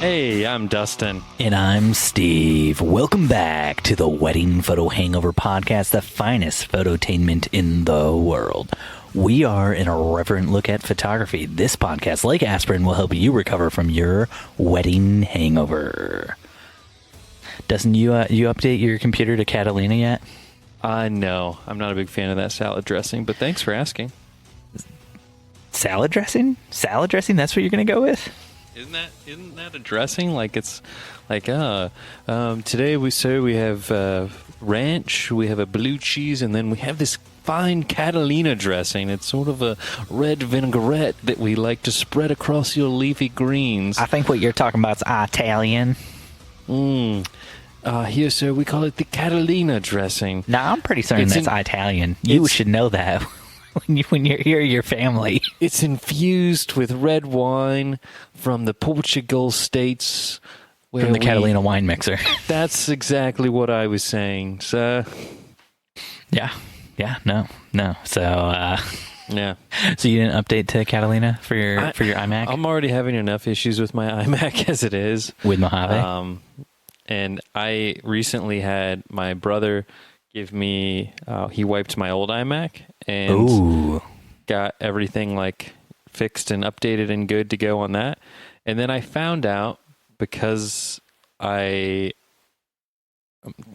Hey, I'm Dustin. And I'm Steve. Welcome back to the Wedding Photo Hangover podcast, the finest phototainment in the world. We are an irreverent look at photography. This podcast, like aspirin, will help you recover from your wedding hangover. Dustin, you update your computer to Catalina yet? No, I'm not a big fan of that salad dressing, but thanks for asking. Salad dressing? Salad dressing? That's what you're going to go with? Isn't that a dressing? Like it's like today we have ranch, we have a blue cheese, and then we have this fine Catalina dressing. It's sort of a red vinaigrette that we like to spread across your leafy greens. I think what you're talking about is Italian. Here, sir, we call it the Catalina dressing. No, I'm pretty certain that's Italian. You should know that when you're here, your family. It's infused with red wine from the Portugal states. From the Catalina wine mixer. That's exactly what I was saying. So, yeah, no. So, yeah. So you didn't update to Catalina for your iMac? I'm already having enough issues with my iMac as it is. With Mojave? And I recently had my brother give me, he wiped my old iMac and got everything like fixed and updated and good to go on that. And then I found out because let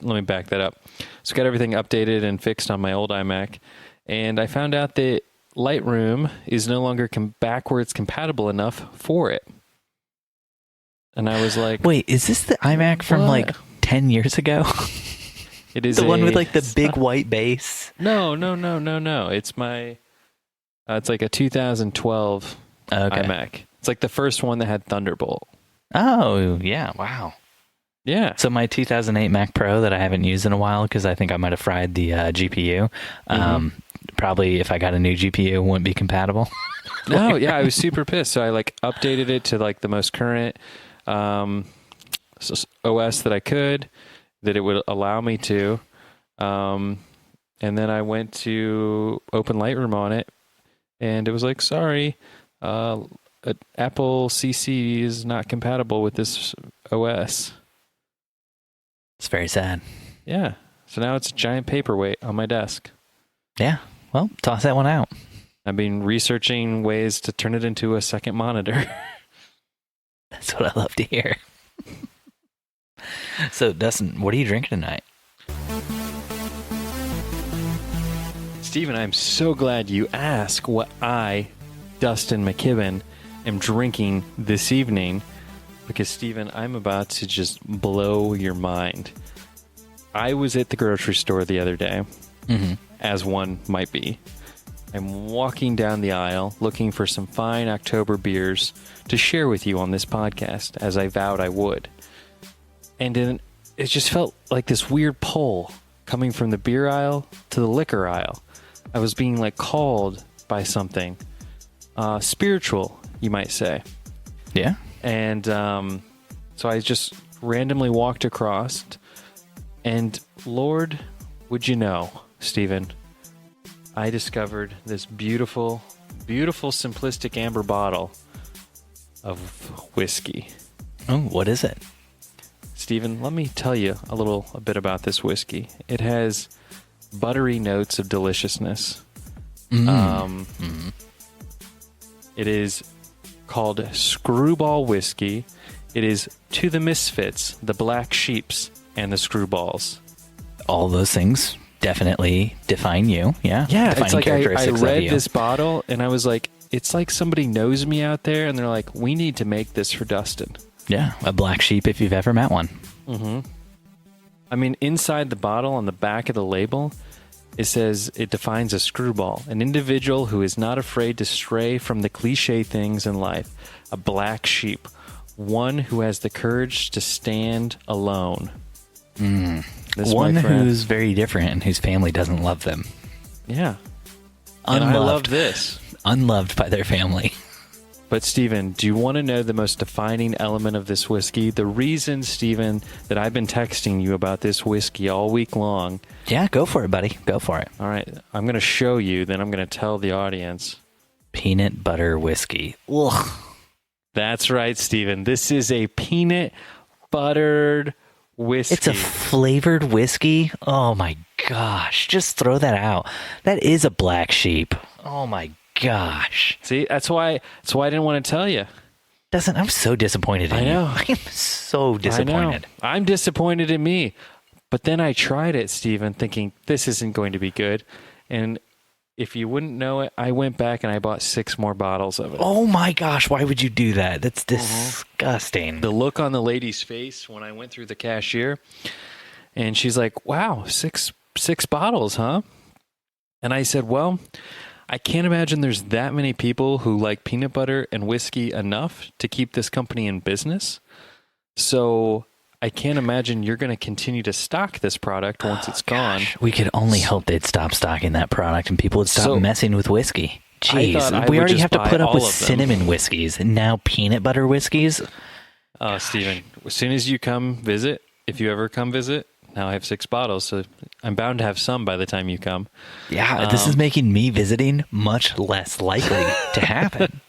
me back that up. So got everything updated and fixed on my old iMac. And I found out that Lightroom is no longer backwards compatible enough for it. And I was like, wait, is this the iMac from like 10 years ago? It is the one with like the big white base. No. It's my, it's like a 2012 iMac. It's like the first one that had Thunderbolt. Oh, yeah. Wow. Yeah. So my 2008 Mac Pro that I haven't used in a while because I think I might have fried the GPU. Probably if I got a new GPU, it wouldn't be compatible. No, yeah, I was super pissed. So I like updated it to like the most current OS that I could, that it would allow me to. And then I went to open Lightroom on it, and it was like, sorry, Apple CC is not compatible with this OS. It's very sad. Yeah. So now it's a giant paperweight on my desk. Yeah. Well, toss that one out. I've been researching ways to turn it into a second monitor. That's what I love to hear. So, Dustin, what are you drinking tonight? Steven, I'm so glad you asked what I, Dustin McKibben, am drinking this evening. Because, Steven, I'm about to just blow your mind. I was at the grocery store the other day, as one might be. I'm walking down the aisle looking for some fine October beers to share with you on this podcast, as I vowed I would. And then it just felt like this weird pull coming from the beer aisle to the liquor aisle. I was being like called by something spiritual, you might say. Yeah. And so I just randomly walked across, and Lord, would you know, Stephen, I discovered this beautiful, beautiful, simplistic amber bottle of whiskey. Oh, what is it? Stephen, let me tell you a bit about this whiskey. It has buttery notes of deliciousness. It is called Skrewball whiskey. It is to the misfits, the black sheeps, and the screwballs. All those things definitely define you. Yeah. Yeah. Defining it's like I read you. this bottle and I was like, it's like somebody knows me out there and they're like, we need to make this for Dustin. Yeah. A black sheep if you've ever met one. I mean, inside the bottle on the back of the label, it says it defines a screwball, an individual who is not afraid to stray from the cliche things in life, a black sheep, one who has the courage to stand alone. One who's very different and whose family doesn't love them. Yeah. Unloved. And I love this. Unloved by their family. But, Stephen, do you want to know the most defining element of this whiskey? The reason, Stephen, that I've been texting you about this whiskey all week long. Yeah, go for it, buddy. Go for it. All right. I'm going to show you, then I'm going to tell the audience. Peanut butter whiskey. Ugh. That's right, Steven. This is a peanut buttered whiskey. It's a flavored whiskey. Oh my gosh. Just throw that out. That is a black sheep. Oh my gosh. See, that's why I didn't want to tell you. Dustin, I'm so disappointed in I know. you. I'm so disappointed. I'm disappointed in me. But then I tried it, Steven, thinking this isn't going to be good. And if you wouldn't know it, I went back and I bought 6 more bottles of it. Oh my gosh, why would you do that? That's disgusting. The look on the lady's face when I went through the cashier, and she's like, wow, six bottles, huh? And I said, well, I can't imagine there's that many people who like peanut butter and whiskey enough to keep this company in business. So I can't imagine you're going to continue to stock this product once it's gone. We could only hope they'd stop stocking that product and people would stop messing with whiskey. Jeez, we already have to put up with cinnamon whiskeys and now peanut butter whiskeys. Oh, Steven, as soon as you come visit, if you ever come visit, now I have 6 bottles, so I'm bound to have some by the time you come. Yeah, this is making me visiting much less likely to happen.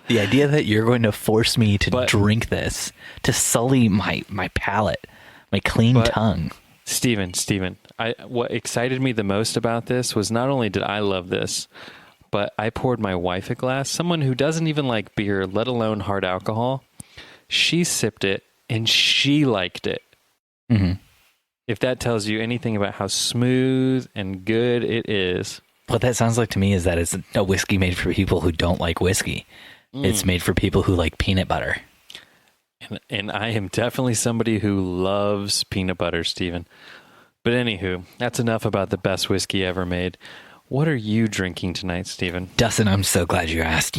The idea that you're going to force me to drink this, to sully my palate, my clean tongue. Steven, what excited me the most about this was not only did I love this, but I poured my wife a glass, someone who doesn't even like beer, let alone hard alcohol. She sipped it, and she liked it. Mm-hmm. If that tells you anything about how smooth and good it is. What that sounds like to me is that it's a whiskey made for people who don't like whiskey. It's made for people who like peanut butter. And I am definitely somebody who loves peanut butter, Steven. But anywho, that's enough about the best whiskey ever made. What are you drinking tonight, Steven? Dustin, I'm so glad you asked.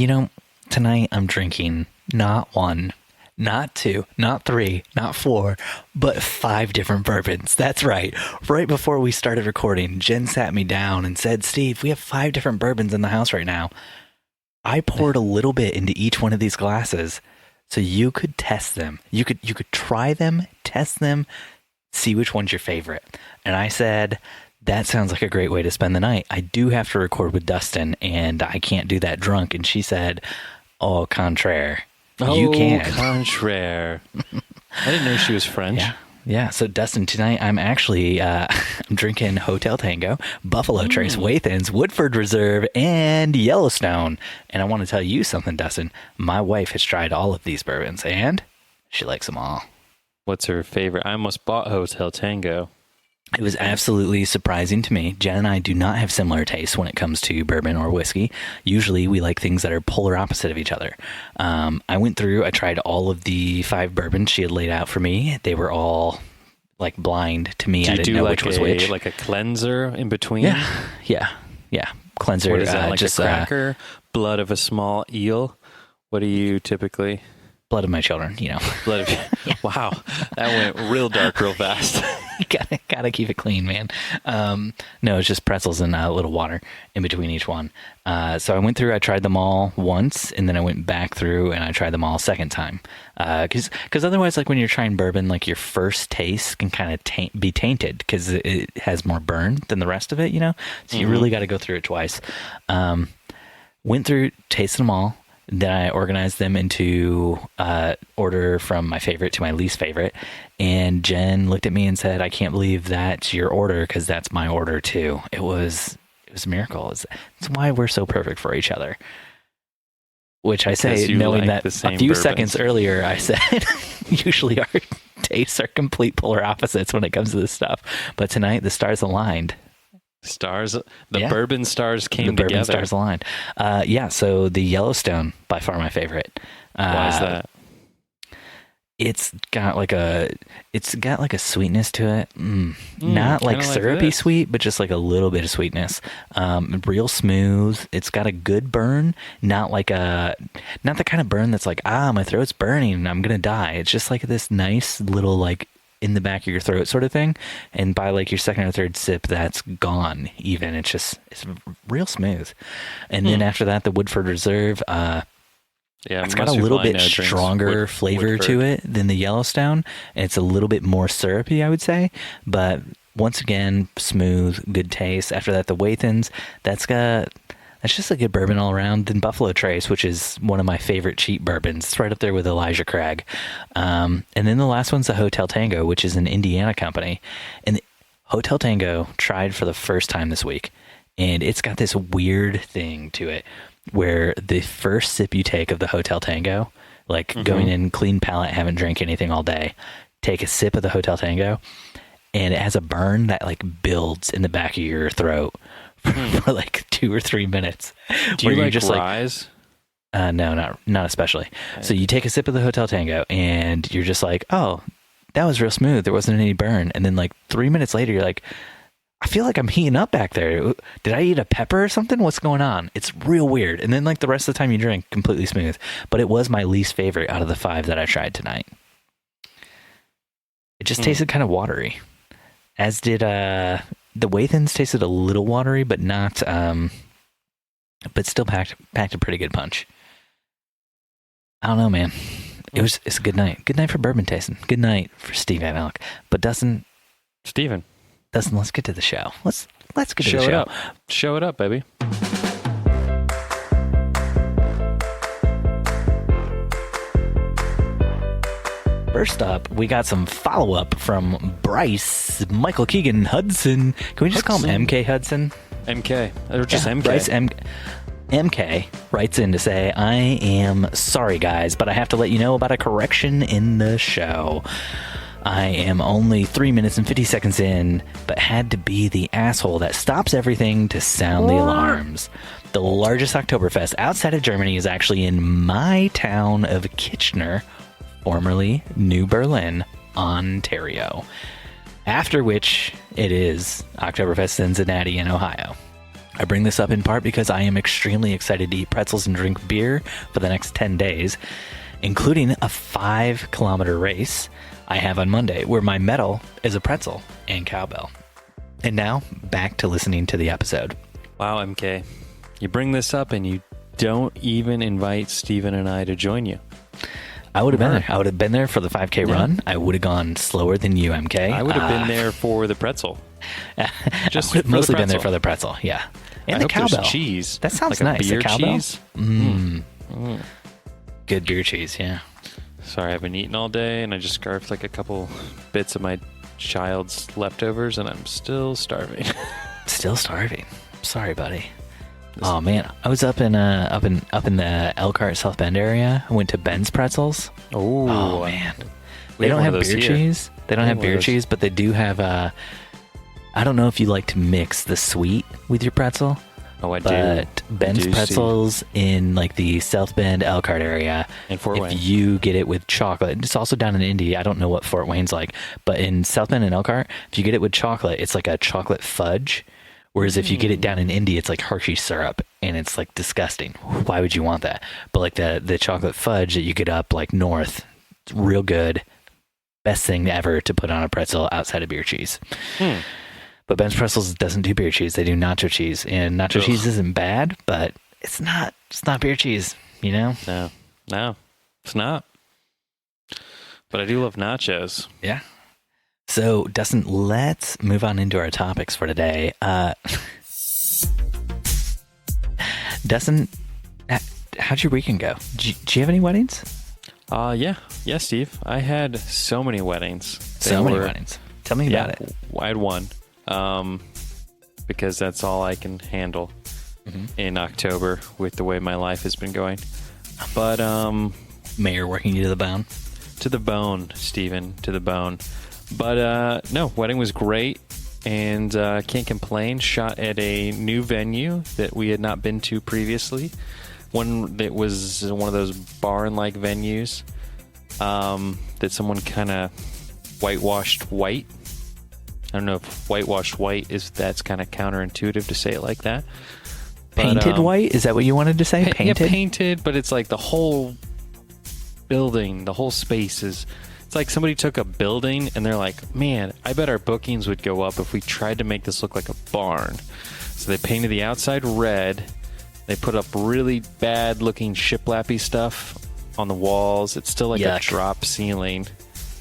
Tonight I'm drinking not 1, not 2, not 3, not 4, but 5 different bourbons. That's right. Right before we started recording, Jen sat me down and said, Steve, we have 5 different bourbons in the house right now. I poured a little bit into each one of these glasses so you could test them. You could try them, test them, see which one's your favorite. And I said, that sounds like a great way to spend the night. I do have to record with Dustin, and I can't do that drunk. And she said, au contraire. You can. Contraire. I didn't know she was French. Yeah. So Dustin, tonight I'm actually I'm drinking Hotel Tango, Buffalo Trace, Wathen's, Woodford Reserve, and Yellowstone. And I want to tell you something, Dustin. My wife has tried all of these bourbons, and she likes them all. What's her favorite? I almost bought Hotel Tango. It was absolutely surprising to me. Jen and I do not have similar tastes when it comes to bourbon or whiskey. Usually we like things that are polar opposite of each other. I tried all of the 5 bourbons she had laid out for me. They were all like blind to me. I didn't know which was which. Like a cleanser in between? Yeah. Cleanser. What is that, like just a cracker? Blood of a small eel? What do you typically... Blood of my children, Blood of Wow, that went real dark real fast. gotta keep it clean, man. No, it's just pretzels and a little water in between each one. So I went through, I tried them all once, and then I went back through and I tried them all a second time. Because otherwise, like when you're trying bourbon, like your first taste can kind of be tainted because it has more burn than the rest of it, So you really got to go through it twice. Went through, tasted them all. Then I organized them into order from my favorite to my least favorite. And Jen looked at me and said, I can't believe that's your order because that's my order too. It was a miracle. It's why we're so perfect for each other. Which I say, knowing that a few seconds earlier, I said, usually our tastes are complete polar opposites when it comes to this stuff. But tonight, the stars aligned. Bourbon stars came together. Bourbon stars aligned. So the Yellowstone, by far my favorite. Why is that? It's got like a sweetness to it. Not like syrupy sweet, but just like a little bit of sweetness. Real smooth. It's got a good burn. Not the kind of burn that's like, my throat's burning and I'm going to die. It's just like this nice little like in the back of your throat sort of thing, and by like your second or third sip that's gone even. It's real smooth. And then after that, the Woodford Reserve, it's got a little bit stronger flavor to it than the Yellowstone. It's a little bit more syrupy, I would say, but once again, smooth, good taste. After that, the Wathen's, that's got It's just a good bourbon all around. Then Buffalo Trace, which is one of my favorite cheap bourbons. It's right up there with Elijah Craig. And then the last one's the Hotel Tango, which is an Indiana company. And Hotel Tango tried for the first time this week. And it's got this weird thing to it where the first sip you take of the Hotel Tango, like going in clean palate, haven't drank anything all day, take a sip of the Hotel Tango, and it has a burn that like builds in the back of your throat for like 2 or 3 minutes. Do you like just Rise? No, not especially. Okay. So you take a sip of the Hotel Tango and you're just like, oh, that was real smooth. There wasn't any burn. And then like 3 minutes later, you're like, I feel like I'm heating up back there. Did I eat a pepper or something? What's going on? It's real weird. And then like the rest of the time you drink, completely smooth. But it was my least favorite out of the 5 that I tried tonight. It just tasted kind of watery. As did the Wathens tasted a little watery, but not but still packed a pretty good punch. I don't know, man. It's a good night. Good night for bourbon tasting. Good night for Steve and Alec. But Dustin, let's get to the show. Let's get to the show. Show it up, baby. First up, we got some follow-up from Bryce Michael Keegan Hudson. Can we just call him MK Hudson? MK. Or just MK. Bryce MK writes in to say, I am sorry, guys, but I have to let you know about a correction in the show. I am only 3 minutes and 50 seconds in, but had to be the asshole that stops everything to sound the alarms. The largest Oktoberfest outside of Germany is actually in my town of Kitchener, formerly New Berlin, Ontario. After which it is Oktoberfest Cincinnati in Ohio. I bring this up in part because I am extremely excited to eat pretzels and drink beer for the next 10 days, including a 5-kilometer race I have on Monday, where my medal is a pretzel and cowbell. And now, back to listening to the episode. Wow, MK. You bring this up and you don't even invite Steven and I to join you. I would have been there. I would have been there for the 5K run. I would have gone slower than you, MK. I would have been there for the pretzel. Just mostly been there for the pretzel, yeah. And the cowbell. Cheese. That sounds like nice. A beer the cowbell? cheese. Good beer cheese, yeah. Sorry, I've been eating all day, and I just scarfed like a couple bits of my child's leftovers, and I'm still starving. Still starving. Sorry, buddy. Oh man, I was up in the Elkhart South Bend area. I went to Ben's Pretzels. Oh man, they don't have beer cheese. They don't have beer cheese, but they do have I don't know if you like to mix the sweet with your pretzel. Oh, I do. But Ben's Pretzels in like the South Bend Elkhart area. In Fort Wayne. If you get it with chocolate, it's also down in Indy. I don't know what Fort Wayne's like, but in South Bend and Elkhart, if you get it with chocolate, it's like a chocolate fudge. Whereas if you get it down in Indy, it's like Hershey syrup, and it's like disgusting. Why would you want that? But like the chocolate fudge that you get up like north, it's real good. Best thing ever to put on a pretzel outside of beer cheese. But Ben's Pretzels doesn't do beer cheese. They do nacho cheese, and nacho cheese isn't bad, but it's not beer cheese, you know? No, it's not. But I do love nachos. Yeah. So, Dustin, let's move on into our topics for today. Dustin, how'd your weekend go? Did you have any weddings? Yeah, Steve. I had so many weddings. Many weddings. Tell me about it. I had one, because that's all I can handle in October with the way my life has been going. But Mayor working you to the bone? To the bone, Stephen, to the bone. But no, wedding was great, and can't complain. Shot at a new venue that we had not been to previously. One that was one of those barn-like venues that someone kind of whitewashed white. I don't know if whitewashed white that's kind of counterintuitive to say it like that. Painted white? Is that what you wanted to say? Painted? Yeah, painted, but it's like the whole building, the whole space is... It's like somebody took a building and they're like, man, I bet our bookings would go up if we tried to make this look like a barn. So they painted the outside red. They put up really bad looking shiplappy stuff on the walls. It's still like a drop ceiling.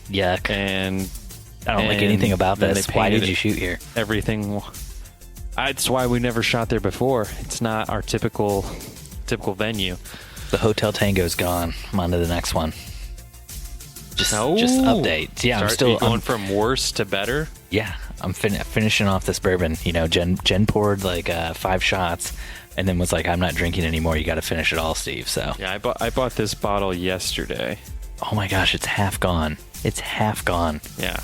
Yuck. And I don't like anything about this. Why did you shoot here? Everything. That's why we never shot there before. It's not our typical venue. The Hotel Tango's gone. I'm on to the next one. Just updates. Yeah, I'm going from worse to better. Yeah, I'm finishing off this bourbon. You know, Jen poured like 5 shots, and then was like, "I'm not drinking anymore. You got to finish it all, Steve." So yeah, I bought this bottle yesterday. Oh my gosh, it's half gone. It's half gone. Yeah,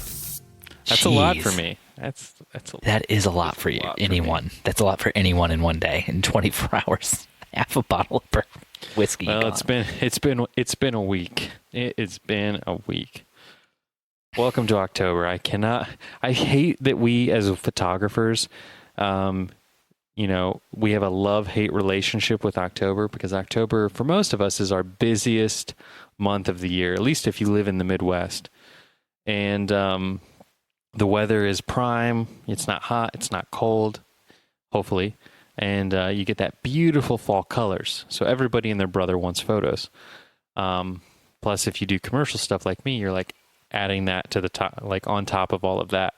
that's a lot for me. That is a lot for you. Anyone. That's a lot for anyone in one day. In 24 hours, half a bottle of whiskey. Well, gone. it's been a week. It's been a week. Welcome to October. I hate that we as photographers, we have a love-hate relationship with October, because October for most of us is our busiest month of the year, at least if you live in the Midwest. And the weather is prime. It's not hot. It's not cold, hopefully. And you get that beautiful fall colors. So everybody and their brother wants photos. Plus, if you do commercial stuff like me, you're like adding that to the top, like on top of all of that.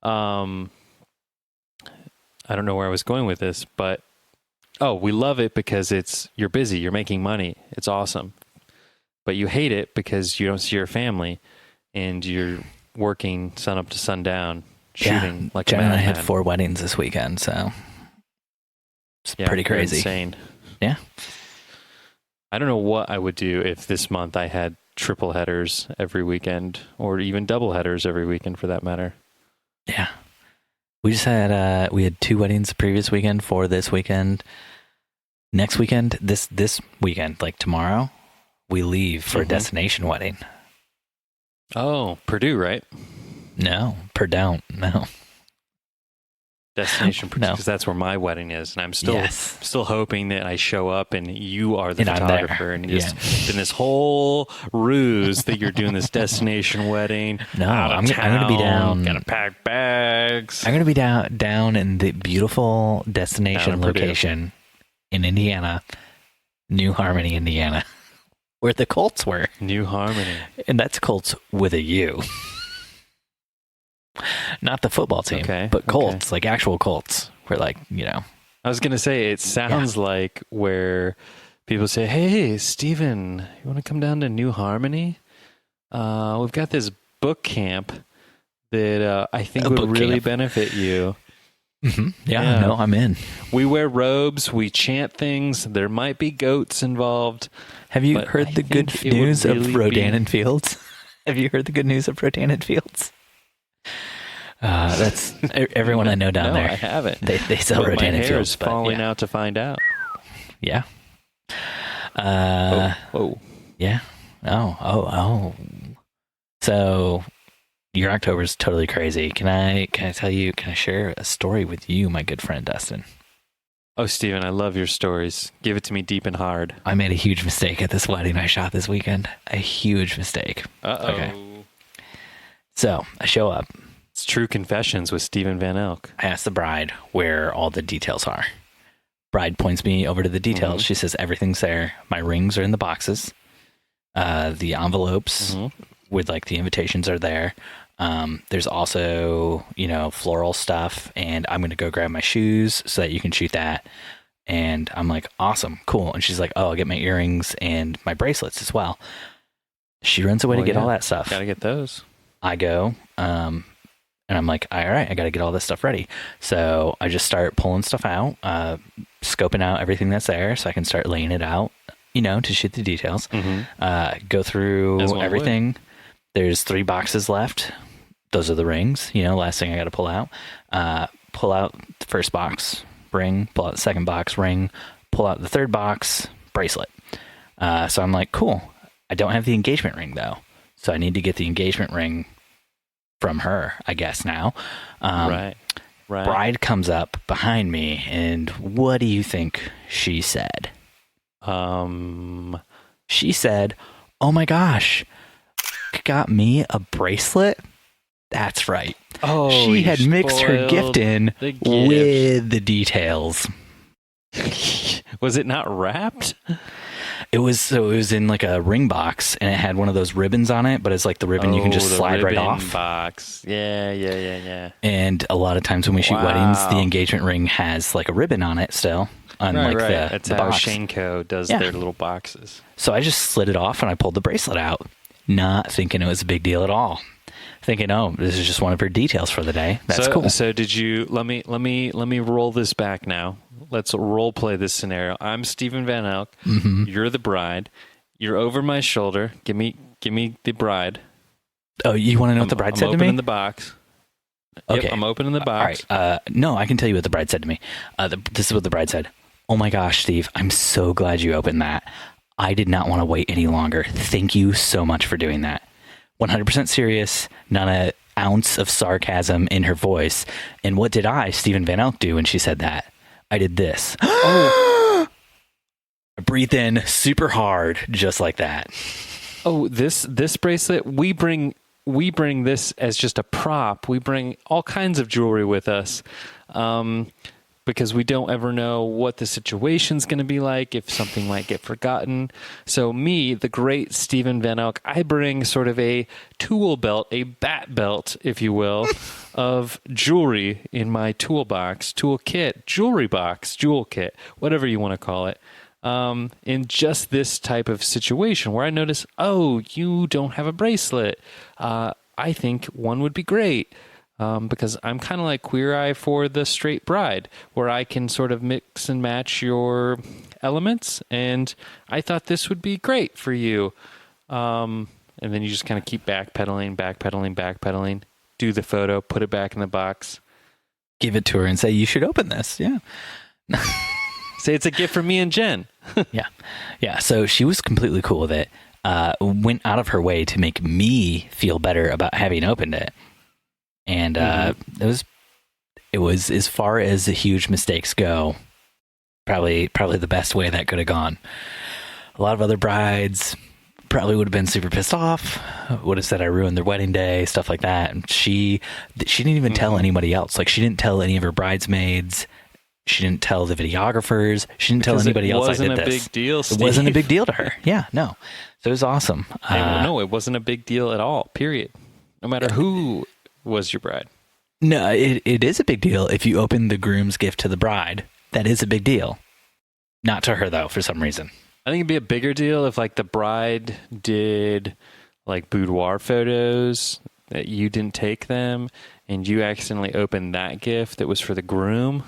I don't know where I was going with this, but we love it because you're busy. You're making money. It's awesome. But you hate it because you don't see your family and you're working sun up to sundown, shooting like a Jen and I madman. had 4 weddings this weekend, so it's pretty crazy. Insane. Yeah. I don't know what I would do if this month I had triple headers every weekend, or even double headers every weekend for that matter. Yeah. We just had we had 2 weddings the previous weekend, 4 this weekend. Next weekend, this weekend, like tomorrow, we leave for a destination wedding. Oh, Purdue, right? No, Purdue. No. Destination Purdue, No. because that's where my wedding is, and I'm still hoping that I show up and you are the photographer, and it's been this whole ruse that you're doing this destination wedding. No, I'm going to be down. Gotta pack bags. I'm going to be down in the beautiful destination location in Indiana, New Harmony, Indiana, where the Colts were. New Harmony. And that's Colts with a U. Not the football team, but Colts, like actual Colts. We're like, I was going to say, it sounds like where people say, "Hey, Steven, you want to come down to New Harmony? We've got this book camp that I think would really benefit you." Mm-hmm. Yeah, no, I'm in. We wear robes. We chant things. There might be goats involved. Have you heard the good news of Rodan and Fields? Have you heard the good news of Rodan and Fields? That's everyone I know down there. I haven't. They sell Rodan and Fields. My hair is falling out to find out. Yeah. Oh. Yeah. Oh. So your October is totally crazy. Can I share a story with you, my good friend Dustin? Oh, Steven, I love your stories. Give it to me deep and hard. I made a huge mistake at this wedding I shot this weekend. A huge mistake. Uh-oh. Okay. So I show up. It's True Confessions with Steven Van Elk. I ask the bride where all the details are. Bride points me over to the details. Mm-hmm. She says, everything's there. My rings are in the boxes. The envelopes with like the invitations are there. There's also, floral stuff, and I'm going to go grab my shoes so that you can shoot that. And I'm like, awesome, cool. And she's like, oh, I'll get my earrings and my bracelets as well. She runs away to get all that stuff. Gotta get those. I go, and I'm like, all right, I got to get all this stuff ready. So I just start pulling stuff out, scoping out everything that's there so I can start laying it out, to shoot the details. Go through everything. Would. There's 3 boxes left. Those are the rings, last thing I got to pull out. Pull out the first box, ring, pull out the second box, ring, pull out the third box, bracelet. So I'm like, cool. I don't have the engagement ring though. So I need to get the engagement ring from her, I guess now. Right. Bride comes up behind me, and what do you think she said? She said, oh my gosh, got me a bracelet? That's right. Oh, she had mixed her gift in with the details. Was it not wrapped? It was in like a ring box, and it had one of those ribbons on it, but it's like the ribbon you can just slide right off. Box. Yeah. And a lot of times when we shoot weddings, the engagement ring has like a ribbon on it still. Right. That's how box. Shanko does their little boxes. So I just slid it off and I pulled the bracelet out, not thinking it was a big deal at all. Thinking, oh, this is just one of her details for the day. That's cool. So did you? Let me roll this back now. Let's role play this scenario. I'm Stephen Van Elk. Mm-hmm. You're the bride. You're over my shoulder. Give me the bride. Oh, you want to know what the bride said to me? I'm opening the box. Okay, yep, I'm opening the box. All right. No, I can tell you what the bride said to me. This is what the bride said. Oh my gosh, Steve, I'm so glad you opened that. I did not want to wait any longer. Thank you so much for doing that. 100% serious, not an ounce of sarcasm in her voice. And what did I, Stephen Van Elk, do when she said that? I did this. I breathed in super hard, just like that. Oh, this bracelet, we bring this as just a prop. We bring all kinds of jewelry with us. Because we don't ever know what the situation's going to be like, if something might get forgotten. So me, the great Stephen Van Elk, I bring sort of a tool belt, a bat belt, if you will, of jewelry in my toolbox, toolkit, jewelry box, jewel kit, whatever you want to call it. In just this type of situation where I notice, oh, you don't have a bracelet. I think one would be great. Because I'm kind of like Queer Eye for the straight bride, where I can sort of mix and match your elements, and I thought this would be great for you. And then you just kind of keep backpedaling, do the photo, put it back in the box. Give it to her and say, you should open this. Yeah. Say it's a gift for me and Jen. Yeah. So she was completely cool with it. Went out of her way to make me feel better about having opened it. And it was as far as the huge mistakes go, probably the best way that could have gone. A lot of other brides probably would have been super pissed off, would have said I ruined their wedding day, stuff like that. And she didn't even tell anybody else. Like, she didn't tell any of her bridesmaids. She didn't tell the videographers. She didn't tell anybody else I did this. It wasn't a big deal, Steve. It wasn't a big deal to her. Yeah, no. So it was awesome. No, it wasn't a big deal at all, period. No matter who was your bride. No, it is a big deal if you open the groom's gift to the bride. That is a big deal. Not to her, though, for some reason. I think it'd be a bigger deal if, like, the bride did, like, boudoir photos that you didn't take them, and you accidentally opened that gift that was for the groom.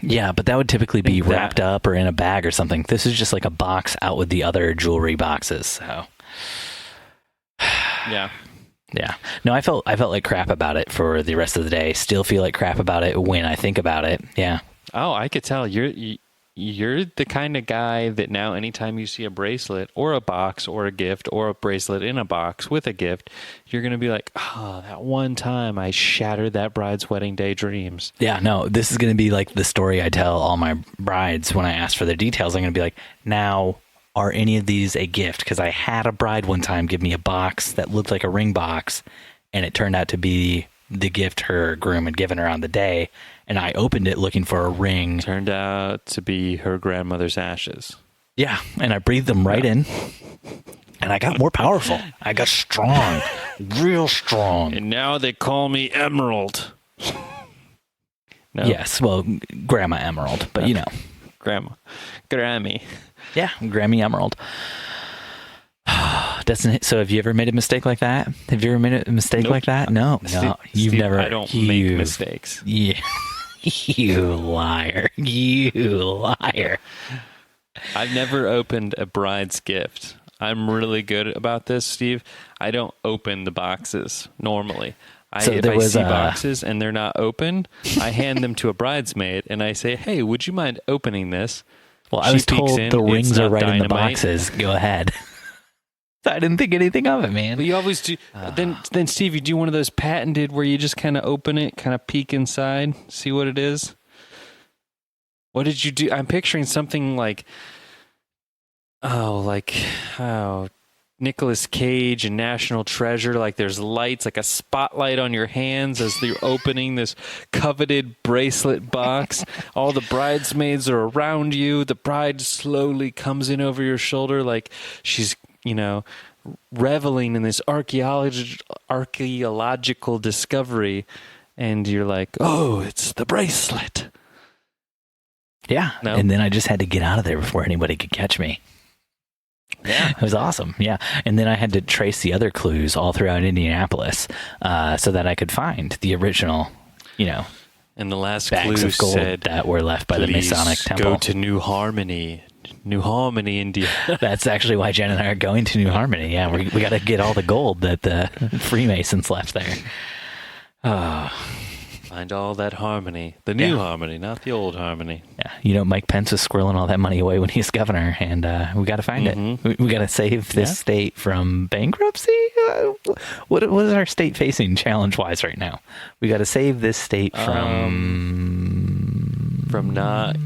Yeah, but that would typically be wrapped up or in a bag or something. This is just like a box out with the other jewelry boxes. So, yeah. Yeah. No, I felt like crap about it for the rest of the day. Still feel like crap about it when I think about it. Yeah. Oh, I could tell you're the kind of guy that now anytime you see a bracelet or a box or a gift or a bracelet in a box with a gift, you're going to be like, oh, that one time I shattered that bride's wedding day dreams. Yeah, no, this is going to be like the story I tell all my brides when I ask for their details. I'm going to be like, now, are any of these a gift? Because I had a bride one time give me a box that looked like a ring box, and it turned out to be the gift her groom had given her on the day, and I opened it looking for a ring. Turned out to be her grandmother's ashes. Yeah, and I breathed them right in, and I got more powerful. I got strong, real strong. And now they call me Emerald. No? Yes, well, Grandma Emerald, but you know. Grammy. Yeah, Grammy Emerald. Dustin, so have you ever made a mistake like that? Have you ever made a mistake like that? No, you've never. I don't make mistakes. Yeah, you liar. You liar. I've never opened a bride's gift. I'm really good about this, Steve. I don't open the boxes normally. If I see boxes and they're not open, I hand them to a bridesmaid and I say, hey, would you mind opening this? Well, I was told the rings are right in the boxes. Go ahead. I didn't think anything of it, man. But you always do. Then, Steve, you do one of those patented where you just kind of open it, kind of peek inside, see what it is. What did you do? I'm picturing something like Nicolas Cage and National Treasure, like there's lights, like a spotlight on your hands as you're opening this coveted bracelet box. All the bridesmaids are around you. The bride slowly comes in over your shoulder like she's, reveling in this archaeological discovery. And you're like, oh, it's the bracelet. Yeah. No? And then I just had to get out of there before anybody could catch me. Yeah. It was awesome. Yeah. And then I had to trace the other clues all throughout Indianapolis so that I could find the original, and the last bags clue of gold said, that were left by the Masonic Temple. Go to New Harmony, Indiana. That's actually why Jen and I are going to New Harmony. Yeah. We got to get all the gold that the Freemasons left there. Find all that harmony. The new harmony, not the old harmony. Yeah. Mike Pence was squirreling all that money away when he was governor, and we got to find it. We got to save this state from bankruptcy. What is our state facing challenge-wise right now? We got to save this state from not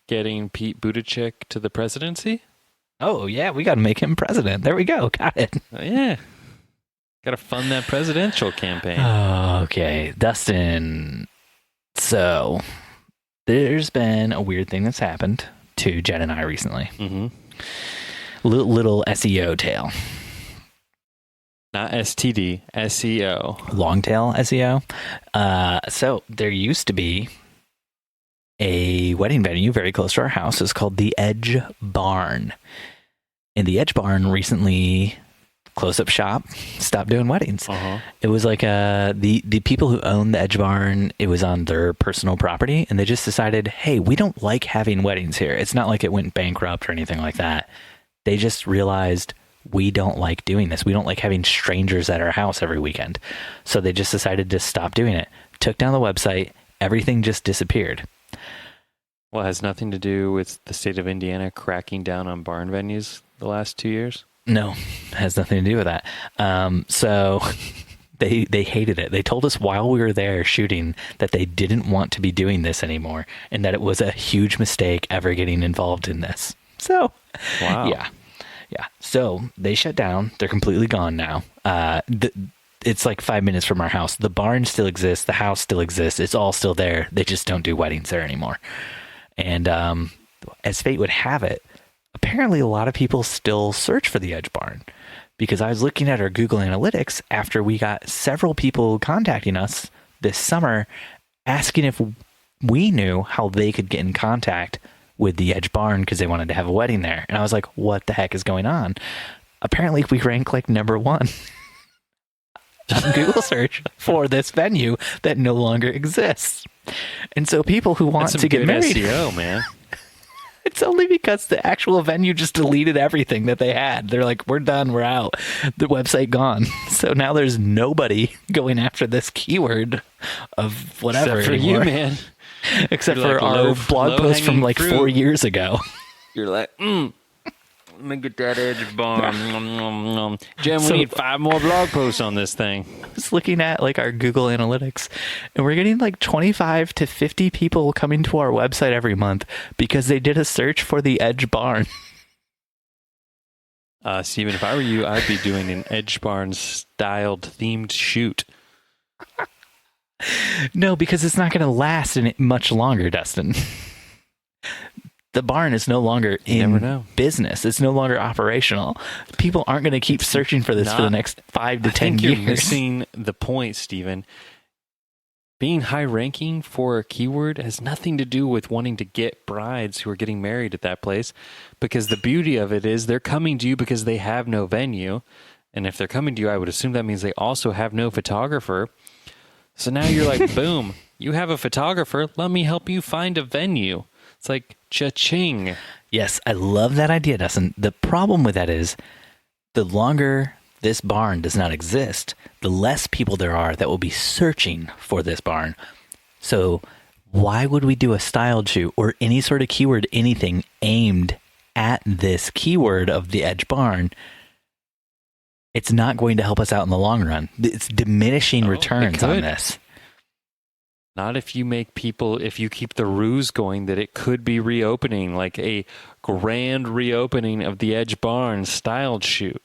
getting Pete Buttigieg to the presidency? Oh, yeah. We got to make him president. There we go. Got it. Yeah. Got to fund that presidential campaign. Okay, Dustin. So, there's been a weird thing that's happened to Jen and I recently. Mm-hmm. Little SEO tale. Not STD, SEO. Long tail SEO. So, there used to be a wedding venue very close to our house. It's called the Edge Barn. And the Edge Barn recently closed up shop, stopped doing weddings. It was like the people who own the Edge Barn, it was on their personal property, and they just decided, hey, we don't like having weddings here. It's not like it went bankrupt or anything like that. They just realized we don't like doing this. We don't like having strangers at our house every weekend. So they just decided to stop doing it. Took down the website. Everything just disappeared. Well, it has nothing to do with the state of Indiana cracking down on barn venues the last 2 years? No, it has nothing to do with that. So they hated it. They told us while we were there shooting that they didn't want to be doing this anymore and that it was a huge mistake ever getting involved in this. So, wow. Yeah. So they shut down. They're completely gone now. It's like 5 minutes from our house. The barn still exists. The house still exists. It's all still there. They just don't do weddings there anymore. And as fate would have it, apparently a lot of people still search for the Edge Barn, because I was looking at our Google Analytics after we got several people contacting us this summer asking if we knew how they could get in contact with the Edge Barn because they wanted to have a wedding there. And I was like, what the heck is going on? Apparently we rank like number one on Google search for this venue that no longer exists. And so people who want to get married, SEO, man. It's only because the actual venue just deleted everything that they had. They're like, we're done, we're out. The website gone. So now there's nobody going after this keyword of whatever Except for anymore. you, man. Except You're for like our blog post from like fruit. 4 years ago. You're like, let me get that Edge Barn. Jen, we need 5 more blog posts on this thing. I was looking at like our Google Analytics, and we're getting like 25 to 50 people coming to our website every month because they did a search for the Edge Barn. Steven, if I were you, I'd be doing an Edge Barn styled themed shoot. No, because it's not going to last much longer, Dustin. The barn is no longer in business. It's no longer operational. People aren't going to keep searching for this for the next 5 to 10 years. You're missing the point, Steven. Being high ranking for a keyword has nothing to do with wanting to get brides who are getting married at that place, because the beauty of it is they're coming to you because they have no venue. And if they're coming to you, I would assume that means they also have no photographer. So now you're like, boom, you have a photographer. Let me help you find a venue. It's like cha-ching. Yes, I love that idea, Dustin. The problem with that is the longer this barn does not exist, the less people there are that will be searching for this barn. So why would we do a styled shoot or any sort of keyword, anything aimed at this keyword of the Edge Barn? It's not going to help us out in the long run. It's diminishing returns on this. Not if you keep the ruse going that it could be reopening, like a grand reopening of the Edge Barn styled shoot.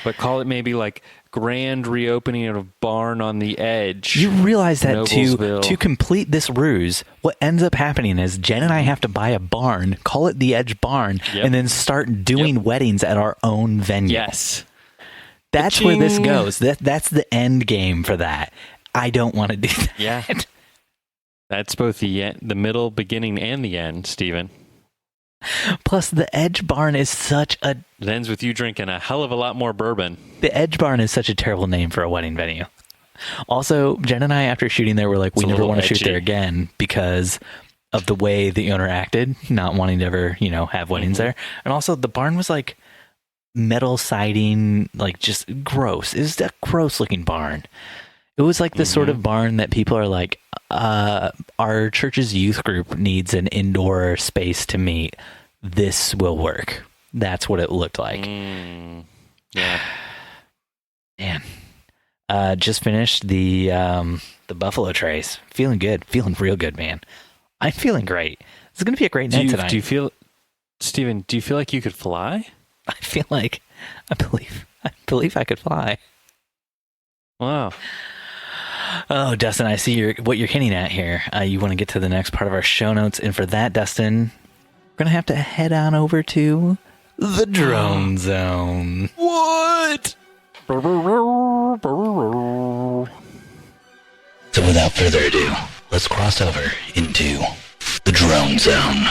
But call it maybe like grand reopening of a barn on the edge. You realize that Noblesville. to complete this ruse, what ends up happening is Jen and I have to buy a barn, call it the Edge Barn, and then start doing weddings at our own venue. Yes. That's where this goes. That's the end game for that. I don't want to do that. Yeah. That's both the middle, beginning, and the end, Stephen. Plus, the Edge Barn is such a... It ends with you drinking a hell of a lot more bourbon. The Edge Barn is such a terrible name for a wedding venue. Also, Jen and I, after shooting there, were like, we never want to shoot there again because of the way the owner acted, not wanting to ever, have weddings there. And also, the barn was like metal siding, like just gross. It was a gross looking barn. It was like the sort of barn that people are like, our church's youth group needs an indoor space to meet. This will work. That's what it looked like. Yeah. Man. Just finished the Buffalo Trace. Feeling good. Feeling real good, man. I'm feeling great. It's going to be a great night tonight. Do you feel, Steven, do you feel like you could fly? I feel like, I believe I could fly. Wow. Oh, Dustin, I see what you're hinting at here. You want to get to the next part of our show notes. And for that, Dustin, we're going to have to head on over to the drone zone. What? So without further ado, let's cross over into the drone zone.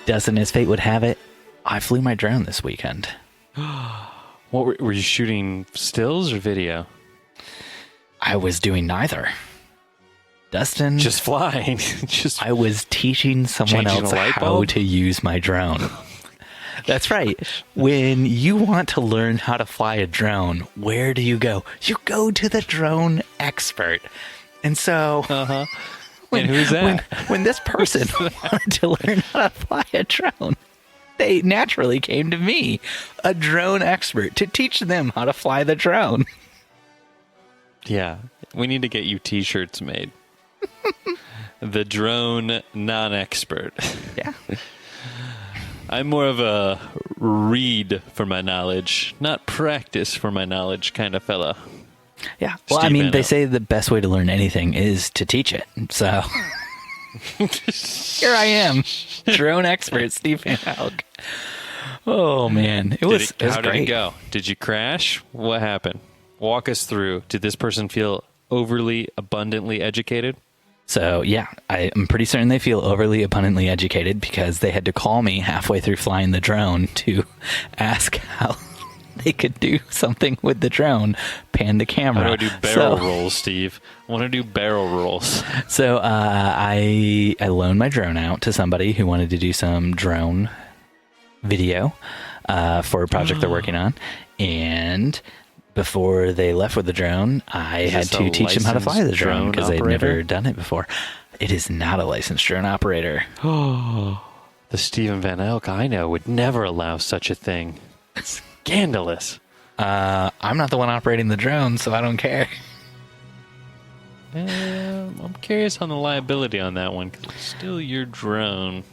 Dustin, as fate would have it, I flew my drone this weekend. What were you shooting? Stills or video? I was doing neither. Dustin, Just flying. I was teaching someone Changing else a light how bulb? to use my drone. That's right. When you want to learn how to fly a drone, where do you go? You go to the drone expert. And so... And who's that? When this person wanted to learn how to fly a drone, they naturally came to me, a drone expert, to teach them how to fly the drone. Yeah. We need to get you t-shirts made. The drone non-expert. Yeah. I'm more of a read for my knowledge, not practice for my knowledge kind of fella. Yeah. Well, I mean, they say the best way to learn anything is to teach it. So here I am, drone expert Steve Van Elk. Oh man, it was How did great. it go? Did you crash? What happened? Walk us through. Did this person feel overly abundantly educated? So yeah, I'm pretty certain they feel overly abundantly educated because they had to call me halfway through flying the drone to ask how they could do something with the drone, pan the camera. How do I do barrel rolls, Steve? I want to do barrel rolls. So I loaned my drone out to somebody who wanted to do some drone video for a project they're working on. And before they left with the drone, I had to teach them how to fly the drone because they'd never done it before. It is not a licensed drone operator. Oh, the Steven Van Elk I know would never allow such a thing. Scandalous. I'm not the one operating the drone, so I don't care. I'm curious on the liability on that one, because it's still your drone.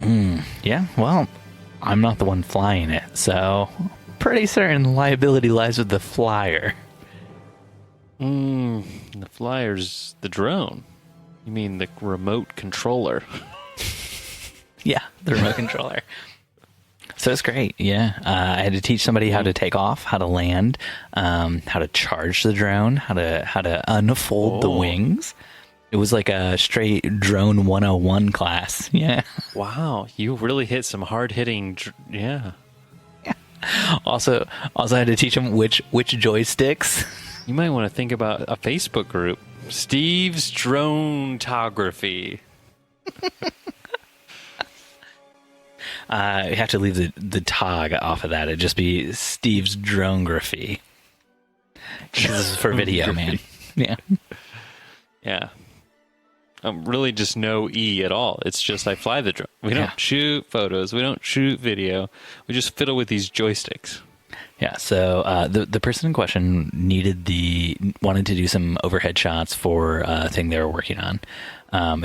Yeah, well, I'm not the one flying it, so pretty certain the liability lies with the flyer. The flyer's the drone. You mean the remote controller? Yeah, the remote controller. So it's great, yeah. I had to teach somebody how to take off, how to land, how to charge the drone, how to unfold the wings. It was like a straight drone 101 class. Yeah. Wow, you really hit some hard-hitting... Yeah. Also, I had to teach them which joysticks. You might want to think about a Facebook group. Steve's Dronetography. You have to leave the tog off of that. It'd just be Steve's Dronography. This is for video, man. Yeah. Yeah. Really just no E at all. It's just I fly the drone. We don't shoot photos. We don't shoot video. We just fiddle with these joysticks. Yeah. So the person in question wanted to do some overhead shots for a thing they were working on.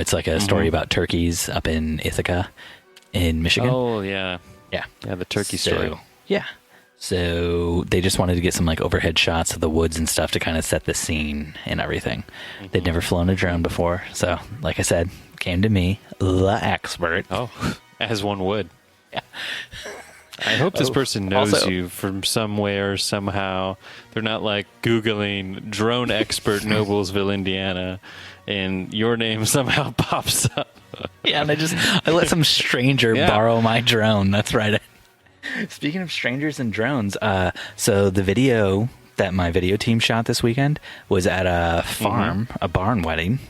It's like a story about turkeys up in Ithaca, in Michigan. Oh yeah, Yeah. yeah, the turkey story. Yeah. So they just wanted to get some like overhead shots of the woods and stuff to kind of set the scene and everything. They'd never flown a drone before, so like I said, came to me, the expert. Oh, as one would. Yeah. I hope this person knows also, you from somewhere, somehow. They're not like Googling drone expert Noblesville, Indiana, and your name somehow pops up. Yeah, and I let some stranger borrow my drone. That's right. Speaking of strangers and drones, so the video that my video team shot this weekend was at a farm, a barn wedding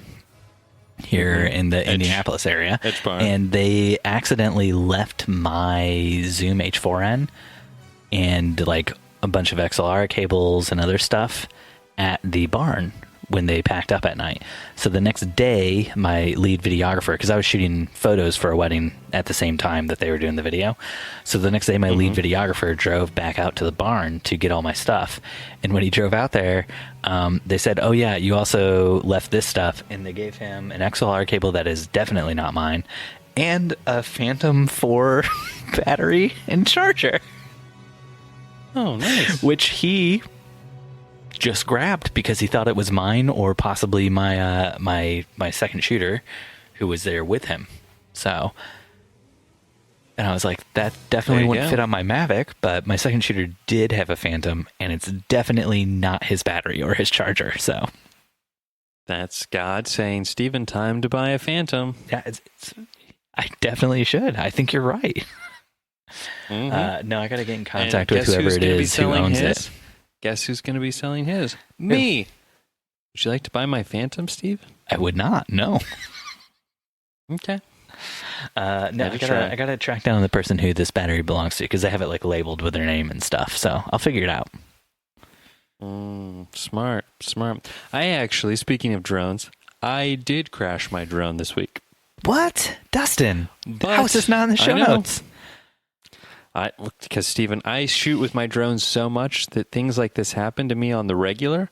here in the Indianapolis area. Edge barn. And they accidentally left my Zoom H4n and like a bunch of XLR cables and other stuff at the barn when they packed up at night. So the next day, my lead videographer, because I was shooting photos for a wedding at the same time that they were doing the video. So the next day, my lead videographer drove back out to the barn to get all my stuff. And when he drove out there, they said, oh yeah, you also left this stuff. And they gave him an XLR cable that is definitely not mine and a Phantom 4 battery and charger. Oh, nice. Which he just grabbed because he thought it was mine or possibly my my second shooter who was there with him. So, and I was like, that definitely wouldn't fit on my Mavic, but my second shooter did have a Phantom, and it's definitely not his battery or his charger. So that's God saying, Stephen, time to buy a Phantom. Yeah, I definitely should. I think you're right. No, I got to get in contact with whoever it is who owns it. Guess who's going to be selling his? Me. Would you like to buy my Phantom, Steve? I would not. No. Okay. No, I gotta track down the person who this battery belongs to because they have it like labeled with their name and stuff. So I'll figure it out. Smart. I actually, speaking of drones, I did crash my drone this week. What, Dustin? But how is this not in the show notes? Because Stephen, I shoot with my drones so much that things like this happen to me on the regular,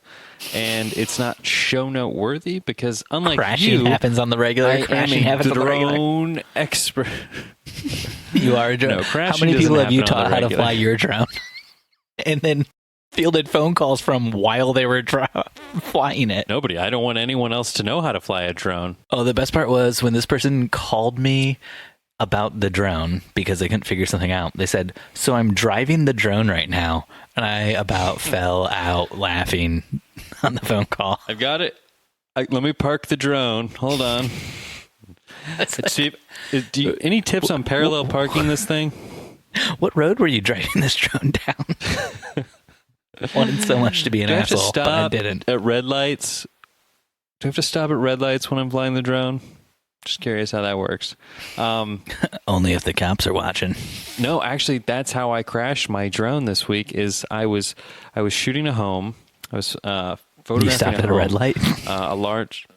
and it's not show note worthy because unlike crashing happens on the regular. Crashing happens on the regular. Drone expert. You are a drone. No, how many people have you taught how to fly your drone, and then fielded phone calls from while they were flying it? Nobody. I don't want anyone else to know how to fly a drone. Oh, the best part was when this person called me about the drone because they couldn't figure something out. They said, so I'm driving the drone right now, and I about fell out laughing on the phone call. I've got it. Let me park the drone. Hold on. Steve, any tips on parallel parking this thing? What road were you driving this drone down? Wanted so much to be an asshole, but I didn't. At red lights? Do I have to stop at red lights when I'm flying the drone? Just curious how that works. Only if the cops are watching. No, actually, that's how I crashed my drone this week. Is I was shooting a home. I was photographing. You stopped at a red light. A large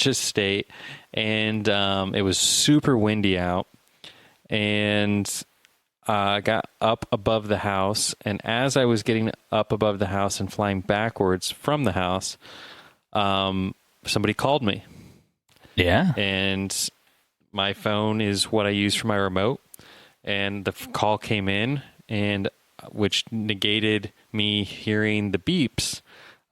estate, and it was super windy out, and I got up above the house. And as I was getting up above the house and flying backwards from the house, somebody called me. Yeah. And my phone is what I use for my remote. And the call came in, and which negated me hearing the beeps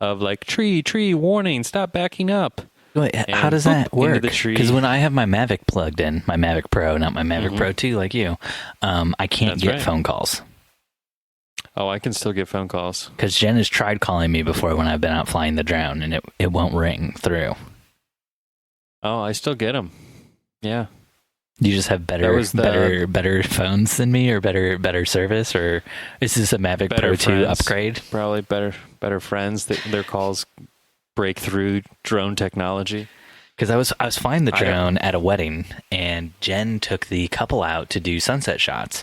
of like, tree, warning, stop backing up. Wait, how does that work? Because when I have my Mavic plugged in, my Mavic Pro, not my Mavic Pro 2 like you, I can't get phone calls. Oh, I can still get phone calls. Because Jen has tried calling me before when I've been out flying the drone, and it won't ring through. Oh, I still get them. Yeah. You just have better phones than me, or better service, or is this a Mavic Pro 2 upgrade? Probably better friends that their calls break through drone technology. Because I was flying the drone at a wedding, and Jen took the couple out to do sunset shots,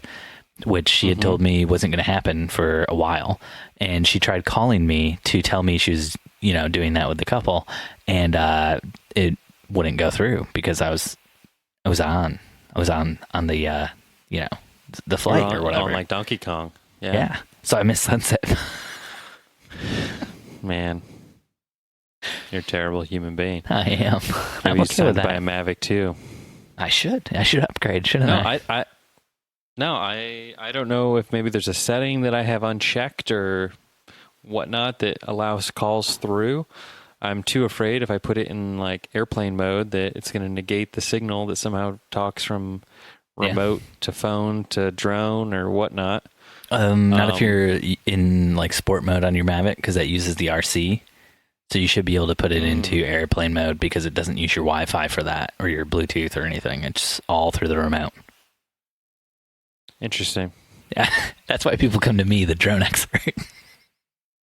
which she had told me wasn't going to happen for a while. And she tried calling me to tell me she was, doing that with the couple, and it wouldn't go through because I was on the the flight or whatever. On like Donkey Kong. Yeah. So I missed sunset. Man, you're a terrible human being. I am. Maybe I'm you okay with decided to buy a that. Mavic too. I should upgrade, shouldn't I? I don't know if maybe there's a setting that I have unchecked or whatnot that allows calls through. I'm too afraid if I put it in like airplane mode that it's going to negate the signal that somehow talks from remote to phone to drone or whatnot. Not if you're in like sport mode on your Mavic, because that uses the RC. So you should be able to put it into airplane mode because it doesn't use your Wi-Fi for that or your Bluetooth or anything. It's all through the remote. Interesting. Yeah, that's why people come to me, the drone expert.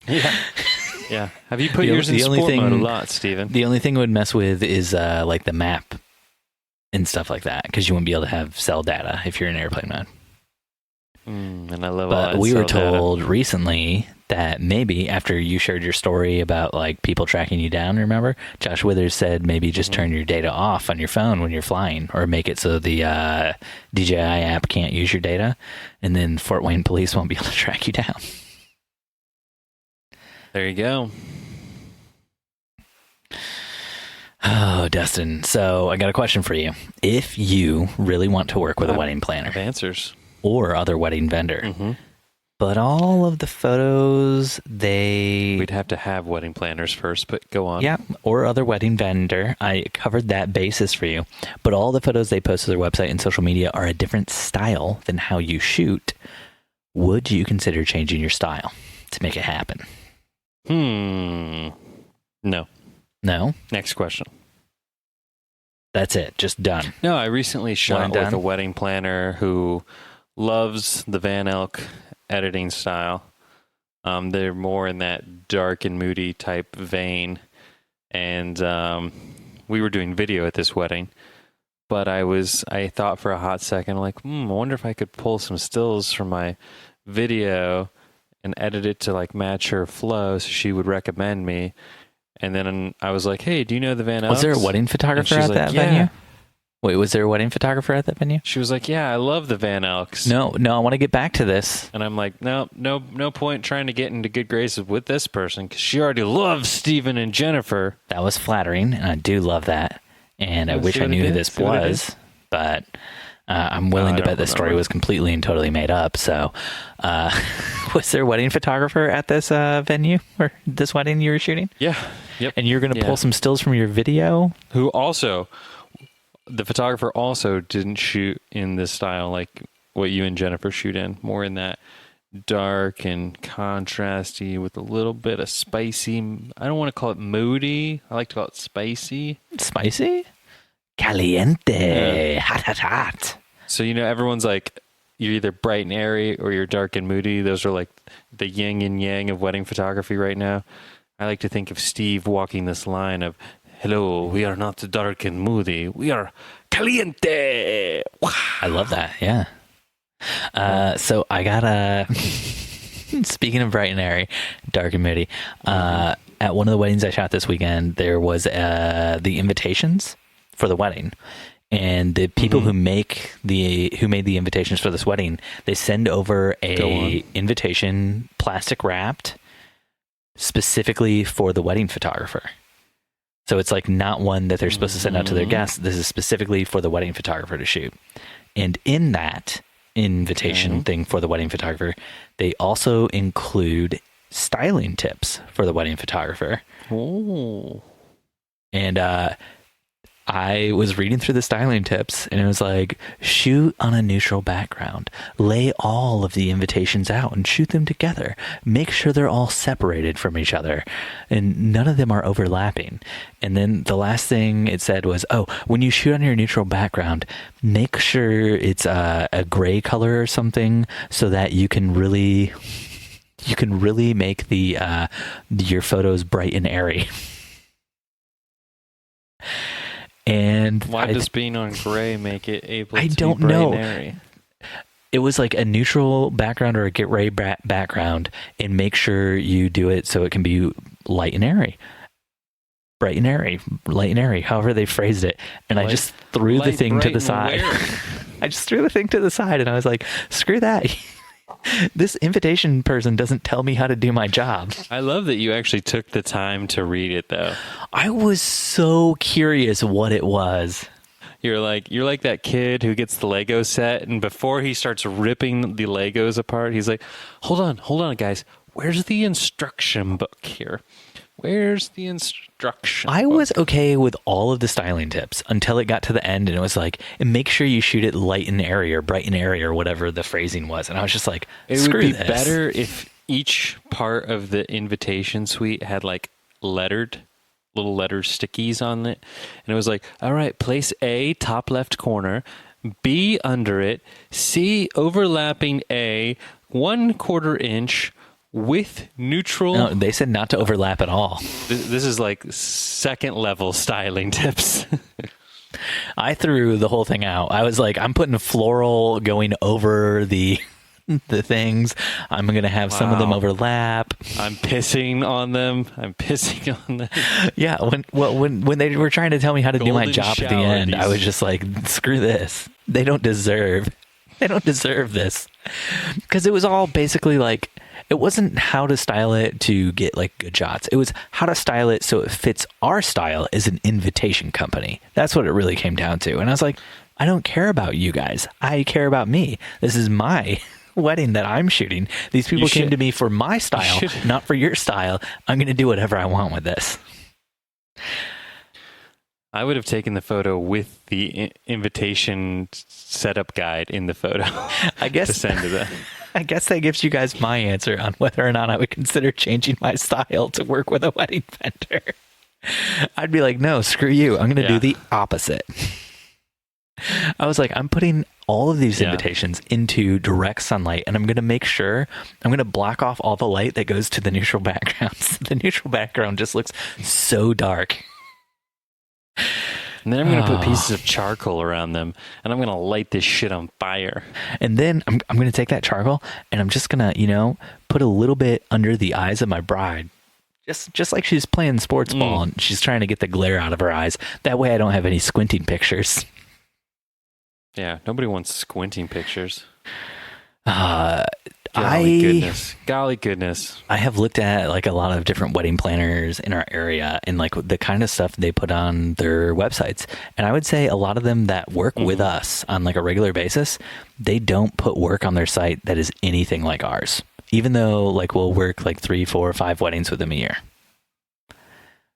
Yeah. Have you put yours in sport mode a lot, Steven? The only thing it would mess with is like the map and stuff like that, because you wouldn't be able to have cell data if you're in airplane mode. And I love all But that we were cell told data. recently that maybe after you shared your story about like people tracking you down, remember? Josh Withers said maybe just turn your data off on your phone when you're flying, or make it so the DJI app can't use your data, and then Fort Wayne police won't be able to track you down. There you go. Oh, Dustin. So I got a question for you. If you really want to work with a wedding I planner have answers. or other wedding vendor, but all of the photos We'd have to have wedding planners first, but go on. Yeah, or other wedding vendor. I covered that basis for you. But all the photos they post to their website and social media are a different style than how you shoot. Would you consider changing your style to make it happen? No. No? Next question. That's it. Just done. No, I recently shot done? with a wedding planner who loves the Van Elk editing style. They're more in that dark and moody type vein. And we were doing video at this wedding. But I thought for a hot second, like, I wonder if I could pull some stills from my video and edit it to like match her flow so she would recommend me. And then I was like, hey, do you know the Van Elks? Was there a wedding photographer at that venue? Wait, was there a wedding photographer at that venue? She was like, yeah, I love the Van Elks. No, I want to get back to this. And I'm like, no point trying to get into good graces with this person because she already loves Steven and Jennifer. That was flattering, and I do love that. And I Yeah, wish see I what it knew who did? this See what it was, but I'm willing I to bet don't this story remember. was completely and totally made up. So, was there a wedding photographer at this venue or this wedding you were shooting? Yeah. Yep. And you're going to Yeah. pull some stills from your video? Who also, the photographer also didn't shoot in this style like what you and Jennifer shoot in, more in that dark and contrasty with a little bit of spicy. I don't want to call it moody. I like to call it spicy. Spicy? Caliente. Yeah. Hot. So, everyone's like, you're either bright and airy or you're dark and moody. Those are like the yin and yang of wedding photography right now. I like to think of Steve walking this line of, hello, we are not dark and moody. We are caliente. I love that. Yeah. So I got speaking of bright and airy, dark and moody, at one of the weddings I shot this weekend, there was the invitations for the wedding. And the people who made the invitations for this wedding, they send over a invitation plastic wrapped specifically for the wedding photographer. So it's like not one that they're supposed to send out to their guests. This is specifically for the wedding photographer to shoot. And in that invitation thing for the wedding photographer, they also include styling tips for the wedding photographer. Oh. And I was reading through the styling tips, and it was like, shoot on a neutral background, lay all of the invitations out and shoot them together. Make sure they're all separated from each other and none of them are overlapping. And then the last thing it said was, when you shoot on your neutral background, make sure it's a gray color or something so that you can really make the your photos bright and airy. And why does being on gray make it able to don't be bright know. and airy? It was like a neutral background or a get gray background, and make sure you do it so it can be light and airy. Bright and airy, light and airy, however they phrased it. And I just threw the thing to the side. I just threw the thing to the side, and I was like, screw that. This invitation person doesn't tell me how to do my job. I love that you actually took the time to read it, though. I was so curious what it was. You're like that kid who gets the Lego set, and before he starts ripping the Legos apart, he's like, hold on, guys. Where's the instruction book here? Where's the instruction I book? was okay with all of the styling tips until it got to the end, and it was like, and make sure you shoot it light and airy or bright and airy or whatever the phrasing was. And I was just like, it screw would be this. better if each part of the invitation suite had like little letter stickies on it, and it was like, all right, place A top left corner, B under it, C overlapping A 1/4 inch with neutral. No, they said not to overlap at all. This is like second level styling tips. I threw the whole thing out. I was like, I'm putting floral going over the things. I'm going to have some of them Wow. overlap. I'm pissing on them. Yeah, when they were trying to tell me how to do my Golden job at the shower, end, I these- was just like, screw this. They don't deserve this. Because it was all basically like, it wasn't how to style it to get like good shots. It was how to style it so it fits our style as an invitation company. That's what it really came down to. And I was like, I don't care about you guys. I care about me. This is my wedding that I'm shooting. These people came to me for my style, not for your style. I'm going to do whatever I want with this. I would have taken the photo with the invitation setup guide in the photo. I guess to send to them. I guess that gives you guys my answer on whether or not I would consider changing my style to work with a wedding vendor. I'd be like, no, screw you. I'm going to do the opposite. I was like, I'm putting all of these invitations into direct sunlight, and I'm going to make sure I'm going to block off all the light that goes to the neutral backgrounds. The neutral background just looks so dark. And then I'm going to put pieces of charcoal around them, and I'm going to light this shit on fire. And then I'm going to take that charcoal, and I'm just going to, put a little bit under the eyes of my bride. Just like she's playing sports ball, and she's trying to get the glare out of her eyes. That way I don't have any squinting pictures. Yeah, nobody wants squinting pictures. Golly goodness. I have looked at like a lot of different wedding planners in our area and like the kind of stuff they put on their websites. And I would say a lot of them that work with us on like a regular basis, they don't put work on their site that is anything like ours, even though like we'll work like 3, 4, 5 weddings with them a year.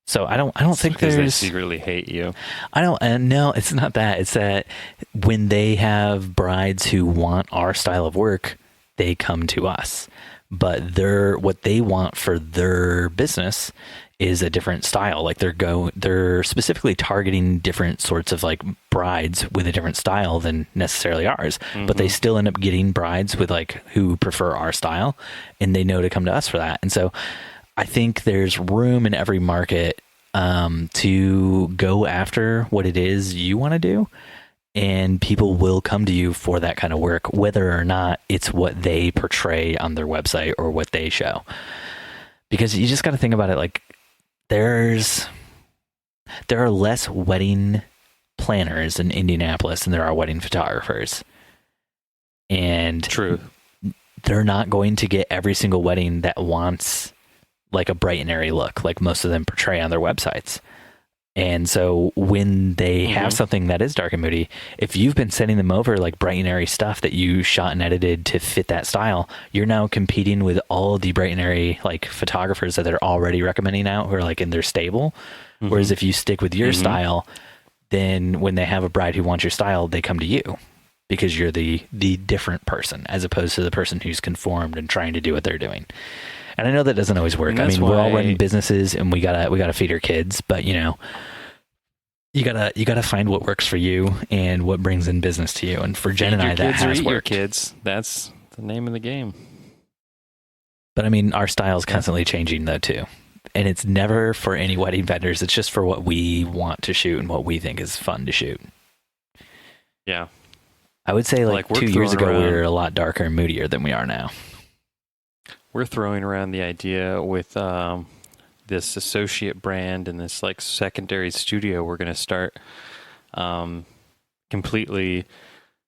So I don't think because they there's secretly hate you. No, it's not that. It's that when they have brides who want our style of work, they come to us. But what they want for their business is a different style. Like they're specifically targeting different sorts of like brides with a different style than necessarily ours. But they still end up getting brides with like who prefer our style, and they know to come to us for that. And so I think there's room in every market to go after what it is you want to do, and people will come to you for that kind of work, whether or not it's what they portray on their website or what they show. Because you just got to think about it like there are less wedding planners in Indianapolis than there are wedding photographers. And True. They're not going to get every single wedding that wants like a bright and airy look like most of them portray on their websites. And so when they have something that is dark and moody, if you've been sending them over like bright and airy stuff that you shot and edited to fit that style, you're now competing with all the bright and airy like photographers that they're already recommending out who are like in their stable. Whereas if you stick with your style, then when they have a bride who wants your style, they come to you because you're the different person as opposed to the person who's conformed and trying to do what they're doing. And I know that doesn't always work. I mean, we're all running businesses and we gotta feed our kids, but you gotta find what works for you and what brings in business to you. And for Jen and I, that has worked. Kids. That's the name of the game. But I mean, our style is constantly changing though too. And it's never for any wedding vendors. It's just for what we want to shoot and what we think is fun to shoot. Yeah. I would say like 2 years ago, we were a lot darker and moodier than we are now. We're throwing around the idea with this associate brand and this like secondary studio we're going to start completely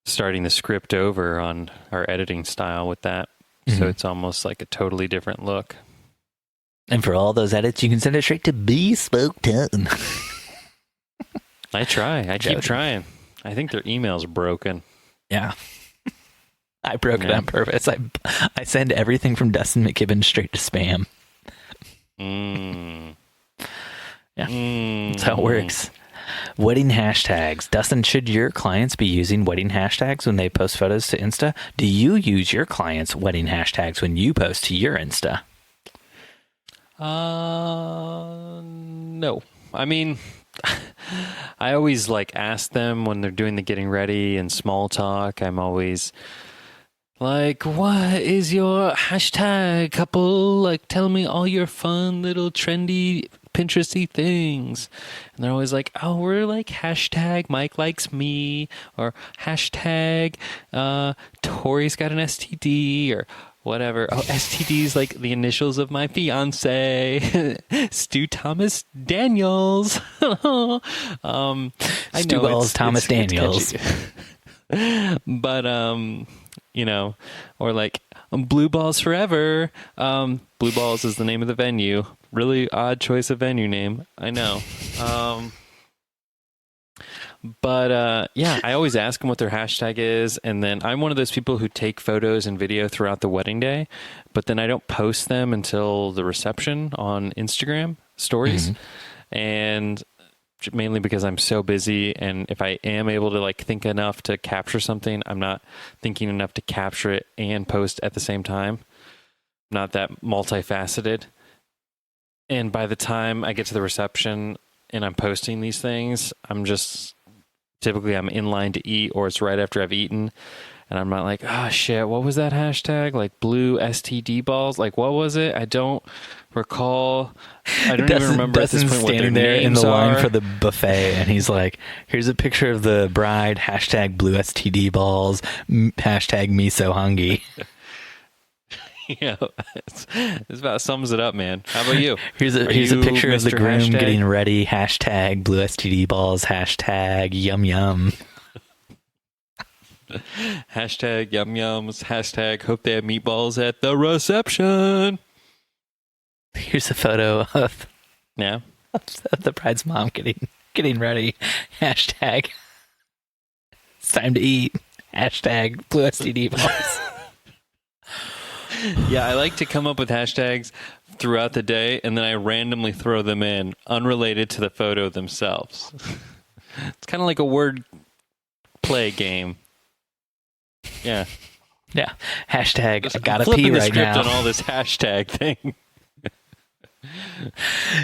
starting the script over on our editing style with that. So it's almost like a totally different look. And for all those edits, you can send it straight to Bespoke Tone. I try. I keep trying. I think their email's broken. Yeah. I broke it on purpose. I send everything from Dustin McKibben straight to spam. Yeah. That's how it works. Wedding hashtags. Dustin, should your clients be using wedding hashtags when they post photos to Insta? Do you use your clients' wedding hashtags when you post to your Insta? No. I mean, I always like ask them when they're doing the getting ready and small talk. I'm always like, what is your hashtag, couple? Like, tell me all your fun little trendy Pinteresty things. And they're always like, oh, we're like hashtag Mike likes me, or hashtag Tori's got an STD, or whatever. Oh, STD's like the initials of my fiance, Stu Thomas Daniels. I Stu know Balls Thomas Daniels. But you know, or like Blue Balls Forever. Blue Balls is the name of the venue. Really odd choice of venue name, I know. But yeah, I always ask them what their hashtag is, and then I'm one of those people who take photos and video throughout the wedding day, but then I don't post them until the reception on Instagram stories, and mainly because I'm so busy, and if I am able to like think enough to capture something, I'm not thinking enough to capture it and post at the same time. Not that multifaceted. And by the time I get to the reception and I'm posting these things, I'm in line to eat, or it's right after I've eaten. And I'm not like, oh shit, what was that hashtag? Like blue STD balls? Like, what was it? I don't recall. I don't even remember Dustin's at this point what their standing there in names the line are. for the buffet, and he's like, here's a picture of the bride, hashtag blue STD balls, hashtag me so hungry. Yeah, this about sums it up, man. How about you? Here's a picture of the groom getting ready, hashtag blue STD balls, hashtag yum yum. Hashtag yum yums, hashtag hope they have meatballs at the reception. Here's a photo of the bride's mom getting ready, hashtag it's time to eat, hashtag blue STD balls. Yeah, I like to come up with hashtags throughout the day, and then I randomly throw them in, unrelated to the photo themselves. It's kind of like a word play game. Yeah. Yeah. Hashtag I gotta Flipping pee the right script now. on all this hashtag thing.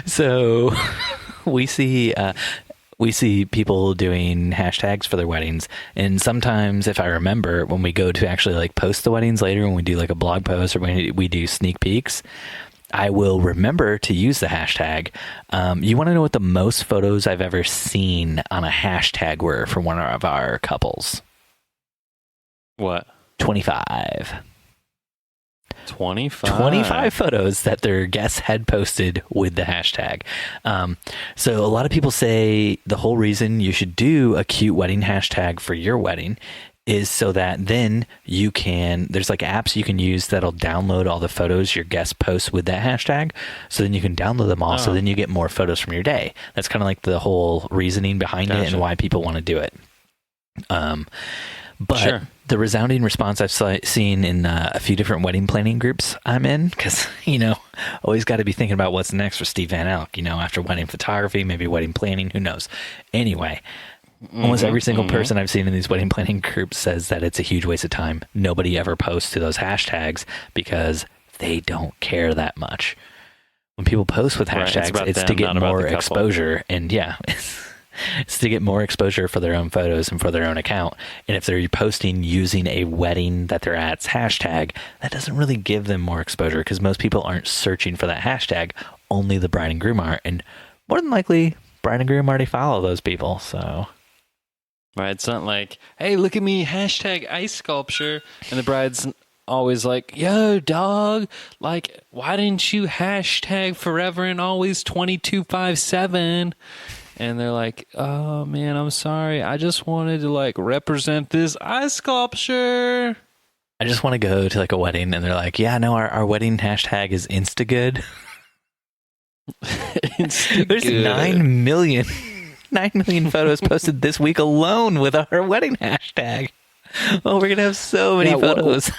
So we see people doing hashtags for their weddings, and sometimes, if I remember, when we go to actually like post the weddings later, when we do like a blog post or when we do sneak peeks, I will remember to use the hashtag. You want to know what the most photos I've ever seen on a hashtag were for one of our couples? What? 25. 25 photos that their guests had posted with the hashtag. So a lot of people say the whole reason you should do a cute wedding hashtag for your wedding is so that then there's like apps you can use that'll download all the photos your guests post with that hashtag. So then you can download them all. So then you get more photos from your day. That's kind of like the whole reasoning behind it and why people want to do it. But the resounding response I've seen in a few different wedding planning groups I'm in, because, always got to be thinking about what's next for Steve Van Elk, after wedding photography, maybe wedding planning, who knows. Anyway, almost every single person I've seen in these wedding planning groups says that it's a huge waste of time. Nobody ever posts to those hashtags because they don't care that much. When people post with hashtags, it's to get more exposure. And it's to get more exposure for their own photos and for their own account. And if they're posting using a wedding that they're at's hashtag, that doesn't really give them more exposure because most people aren't searching for that hashtag. Only the bride and groom are. And more than likely, bride and groom already follow those people. So, right, it's not like, hey, look at me, hashtag ice sculpture. And the bride's always like, yo, dog, like, why didn't you hashtag forever and always 2257? and they're like, "Oh man, I'm sorry. I just wanted to like represent this ice sculpture." I just want to go to like a wedding, and they're like, "Yeah, no, our wedding hashtag is Instagood." There's 9 million photos posted this week alone with our wedding hashtag. Oh, we're gonna have so many photos.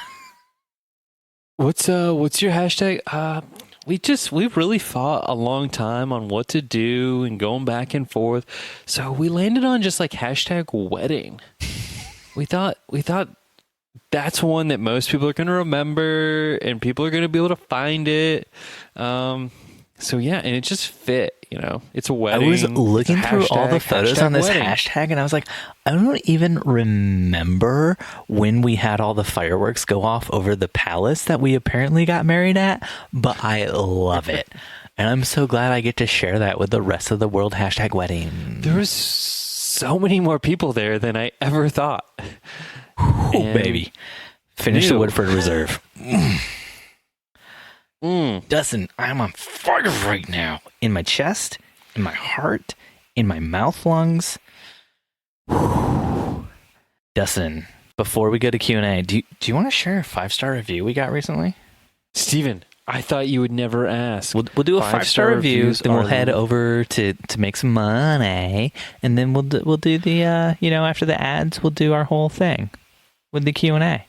What's your hashtag? We've really thought a long time on what to do and going back and forth. So we landed on just like hashtag wedding. We thought that's one that most people are going to remember and people are going to be able to find it. So yeah, and it just fit, it's a wedding. I was looking through all the photos on this hashtag and I was like, I don't even remember when we had all the fireworks go off over the palace that we apparently got married at, but I love it. And I'm so glad I get to share that with the rest of the world hashtag wedding. There was so many more people there than I ever thought. Oh, baby. Finish the Woodford Reserve. Dustin, I'm on fire right now. In my chest, in my heart, in my mouth lungs. Dustin, before we go to Q&A, do you want to share a 5-star review we got recently? Steven, I thought you would never ask. We'll do a 5-star review, then we'll head over to make some money, and then we'll do the, after the ads, we'll do our whole thing with the Q&A.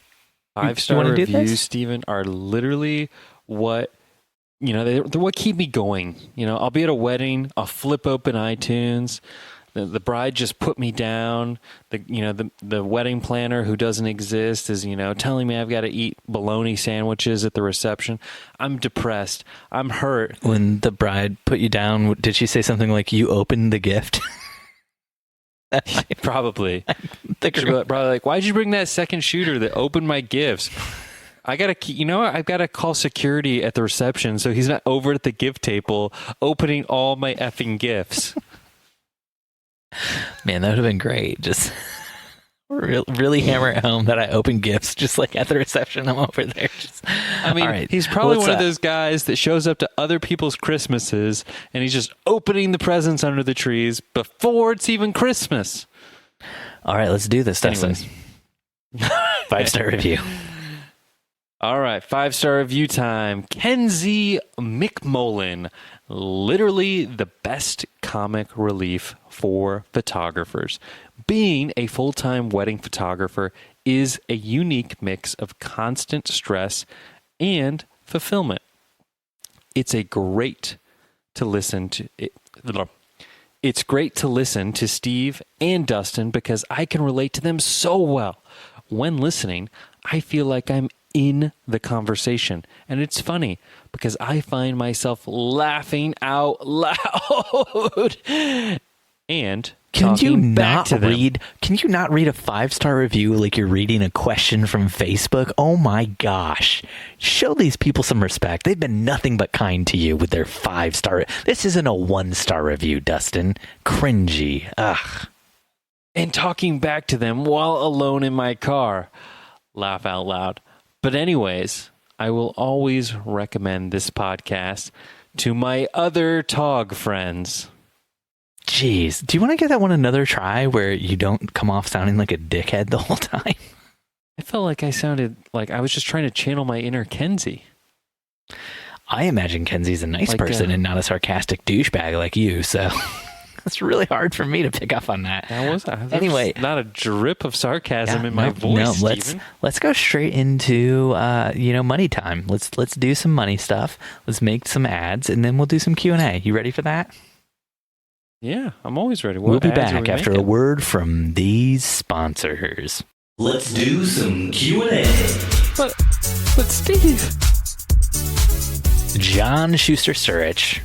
5-star reviews, Steven, are literally what, they're what keep me going. I'll be at a wedding, I'll flip open iTunes, the bride just put me down, the wedding planner who doesn't exist is, telling me I've got to eat bologna sandwiches at the reception. I'm depressed. I'm hurt. When the bride put you down, did she say something like, you opened the gift? Probably. Probably like, why'd you bring that second shooter that opened my gifts? I've got to call security at the reception so he's not over at the gift table opening all my effing gifts. Man, that would have been great. Just really hammer it home that I open gifts just like at the reception. I'm over there. He's probably one of those guys that shows up to other people's Christmases and he's just opening the presents under the trees before it's even Christmas. All right, let's do this, Dustin. 5-star review. All right, 5-star review time. Kenzie McMullen, literally the best comic relief for photographers. Being a full-time wedding photographer is a unique mix of constant stress and fulfillment. It's great to listen to Steve and Dustin because I can relate to them so well. When listening, I feel like I'm in the conversation. And it's funny because I find myself laughing out loud and Can you not read a 5-star review like you're reading a question from Facebook? Oh my gosh. Show these people some respect. They've been nothing but kind to you with their 5-star. This isn't a 1-star review, Dustin. Cringy. Ugh. And talking back to them while alone in my car. Laugh out loud. But anyways, I will always recommend this podcast to my other TOG friends. Jeez, do you want to give that one another try where you don't come off sounding like a dickhead the whole time? I felt like I sounded like I was just trying to channel my inner Kenzie. I imagine Kenzie's a nice person and not a sarcastic douchebag like you, so it's really hard for me to pick up on that. Anyway, not a drip of sarcasm in my voice. No, let's go straight into money time. Let's do some money stuff. Let's make some ads, and then we'll do some Q&A. You ready for that? Yeah, I'm always ready. We'll be back after a word from these sponsors. Let's do some Q&A. But Steve, John Schuster Surich.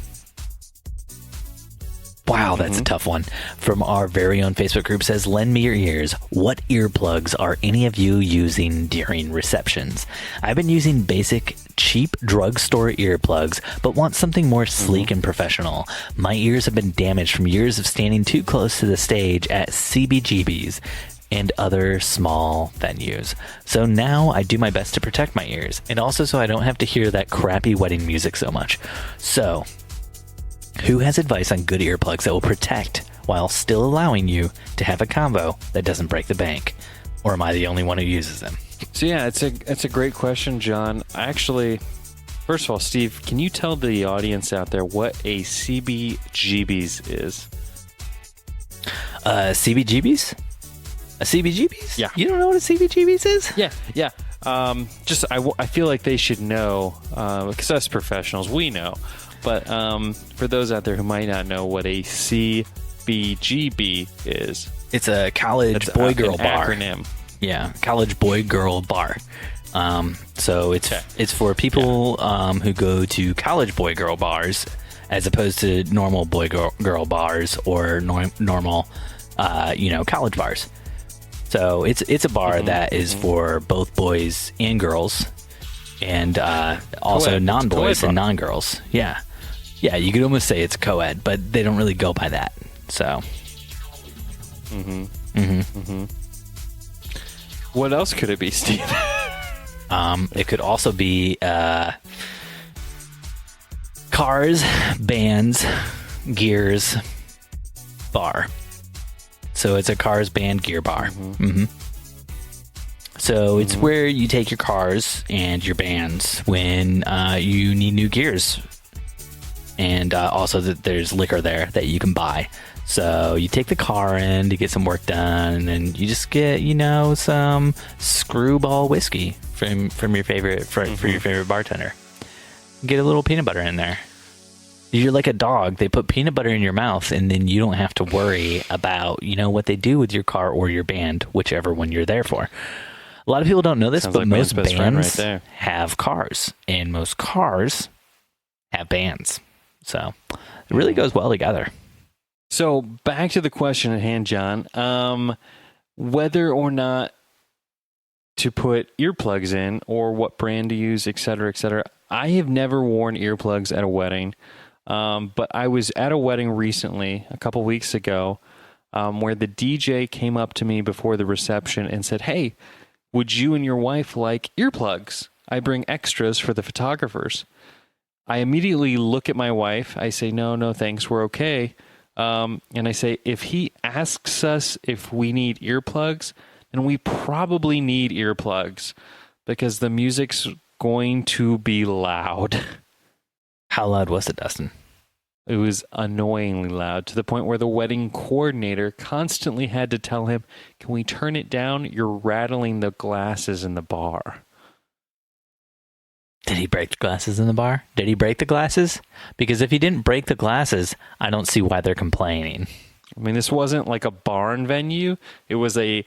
Wow, that's a tough one. From our very own Facebook group says, lend me your ears. What earplugs are any of you using during receptions? I've been using basic, cheap drugstore earplugs, but want something more sleek and professional. My ears have been damaged from years of standing too close to the stage at CBGBs and other small venues. So now I do my best to protect my ears, and also so I don't have to hear that crappy wedding music so much. So, who has advice on good earplugs that will protect while still allowing you to have a combo that doesn't break the bank? Or am I the only one who uses them? So yeah, it's a great question, John. Actually, first of all, Steve, can you tell the audience out there what a CBGBs is? CBGBs? A CBGBs? Yeah. You don't know what a CBGBs is? Yeah. I feel like they should know, because us professionals, we know. But for those out there who might not know what a CBGB is, it's a college boy-girl bar. Acronym. Yeah, college boy-girl bar. So it's for people who go to college boy-girl bars as opposed to normal boy-girl bars or normal, college bars. So it's a bar that is for both boys and girls, and also Co-ed. non-boys Co-ed and non-girls. Yeah, you could almost say it's co-ed, but they don't really go by that. So. What else could it be, Steve? It could also be cars, bands, gears, bar. So it's a cars, band, gear bar. So it's where you take your cars and your bands when you need new gears. And also that there's liquor there that you can buy. So you take the car in to get some work done, and then you just get, some Skrewball whiskey from your favorite for your favorite bartender. Get a little peanut butter in there. You're like a dog. They put peanut butter in your mouth, and then you don't have to worry about, what they do with your car or your band, whichever one you're there for. A lot of people don't know this, but most bands have cars, and most cars have bands. So it really goes well together. So back to the question at hand, John. Whether or not to put earplugs in or what brand to use, et cetera, et cetera. I have never worn earplugs at a wedding, but I was at a wedding recently, a couple weeks ago, where the DJ came up to me before the reception and said, "Hey, would you and your wife like earplugs? I bring extras for the photographers." I immediately look at my wife. I say, no, thanks. We're okay. And I say, if he asks us if we need earplugs, then we probably need earplugs because the music's going to be loud. How loud was it, Dustin? It was annoyingly loud to the point where the wedding coordinator constantly had to tell him, "Can we turn it down? You're rattling the glasses in the bar." Did he break the glasses in the bar? Did he break the glasses? Because if he didn't break the glasses, I don't see why they're complaining. I mean, this wasn't like a barn venue. It was a